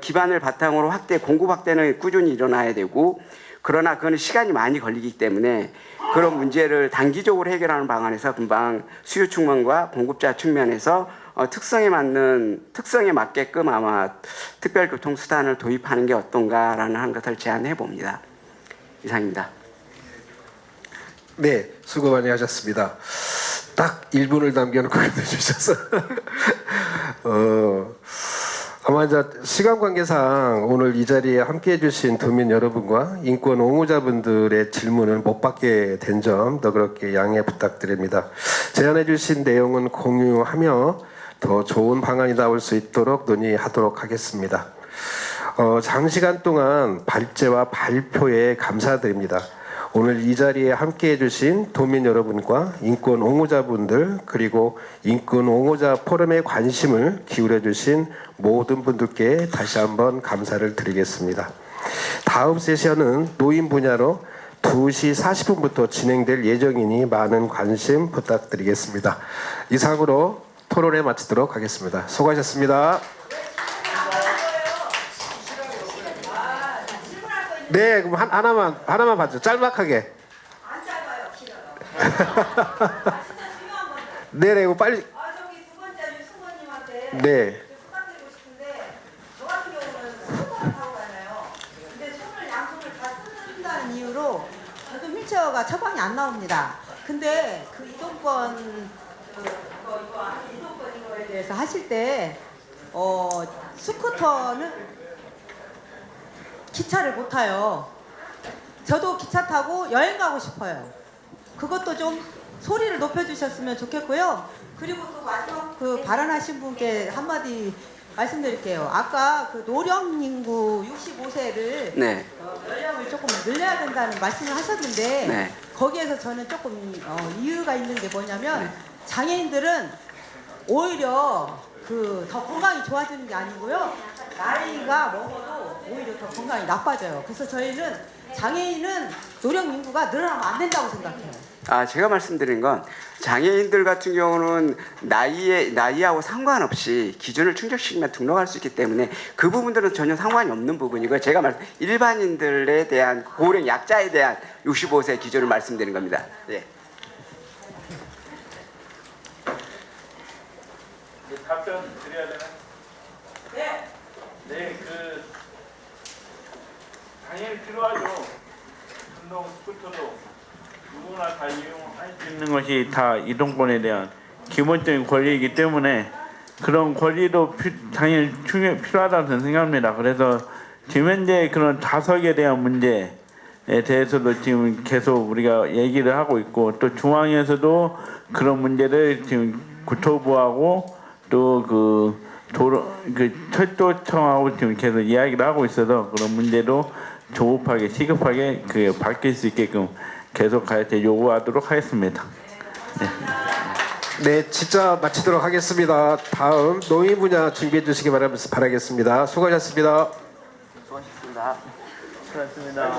기반을 바탕으로 공급 확대는 꾸준히 일어나야 되고, 그러나 그거는 시간이 많이 걸리기 때문에 그런 문제를 단기적으로 해결하는 방안에서 금방 수요 측면과 공급자 측면에서 특성에 맞게끔 아마 특별교통수단을 도입하는 게 어떤가라는 것을 제안해 봅니다. 이상입니다. 네, 수고 많이 하셨습니다. 딱 1분을 남겨놓고 끝내주셔서 아마 이제 시간 관계상 오늘 이 자리에 함께해 주신 도민 여러분과 인권 옹호자분들의 질문을 못 받게 된 점도 그렇게 양해 부탁드립니다. 제안해 주신 내용은 공유하며 더 좋은 방안이 나올 수 있도록 논의하도록 하겠습니다. 장시간 동안 발제와 발표에 감사드립니다. 오늘 이 자리에 함께해 주신 도민 여러분과 인권 옹호자분들, 그리고 인권 옹호자 포럼에 관심을 기울여 주신 모든 분들께 다시 한번 감사를 드리겠습니다. 다음 세션은 노인 분야로 2시 40분부터 진행될 예정이니 많은 관심 부탁드리겠습니다. 이상으로 토론회 마치도록 하겠습니다. 수고하셨습니다. 네, 그럼 하나만 봐줘. 짤막하게. 안 짧아요, 길어요. 진짜 중요한 건데. 네네, 이거 빨리. 저기 두 번째 뉴스 네. 부탁드리고 싶은데 저 같은 경우는 손을 타고 다녀요. 근데 손을 양손을 다 쓴다는 이유로 저도 휠체어가 처방이 안 나옵니다. 근데 그 이동권 이거에 대해서 하실 때 스쿠터는 기차를 못 타요. 저도 기차 타고 여행 가고 싶어요. 그것도 좀 소리를 높여주셨으면 좋겠고요. 그리고 또 마지막 그 발언하신 분께 한마디 말씀드릴게요. 아까 그 노령 인구 65세를 네. 연령을 조금 늘려야 된다는 말씀을 하셨는데 네. 거기에서 저는 조금 이유가 있는 게 뭐냐면 장애인들은 오히려 그 더 건강이 좋아지는 게 아니고요. 나이가 먹어도 오히려 더 건강이 나빠져요. 그래서 저희는 장애인은 노령 인구가 늘어나면 안 된다고 생각해요. 제가 말씀드린 건 장애인들 같은 경우는 나이하고 상관없이 기준을 충족시키면 등록할 수 있기 때문에 그 부분들은 전혀 상관이 없는 부분이고요. 제가 일반인들에 대한 고령 약자에 대한 65세 기준을 말씀드린 겁니다. 예. 답변 드려야 되나? 네. 네, 당연히 필요하죠. 전동 스쿠터도 누구나 다 이용할 수 있는 것이 다 이동권에 대한 기본적인 권리이기 때문에 그런 권리도 당연히 필요하다고 저는 생각합니다. 그래서 지금 현재 그런 좌석에 대한 문제에 대해서도 지금 계속 우리가 얘기를 하고 있고 또 중앙에서도 그런 문제를 지금 국토부하고 또 철도청하고 지금 계속 이야기를 하고 있어서 그런 문제도 조급하게 시급하게 바뀔 수 있게끔 계속 요구하도록 하겠습니다. 네, 진짜 마치도록 하겠습니다. 다음 노인 분야 준비해 주시기 바라겠습니다. 수고하셨습니다. 수고하셨습니다. 수고하셨습니다.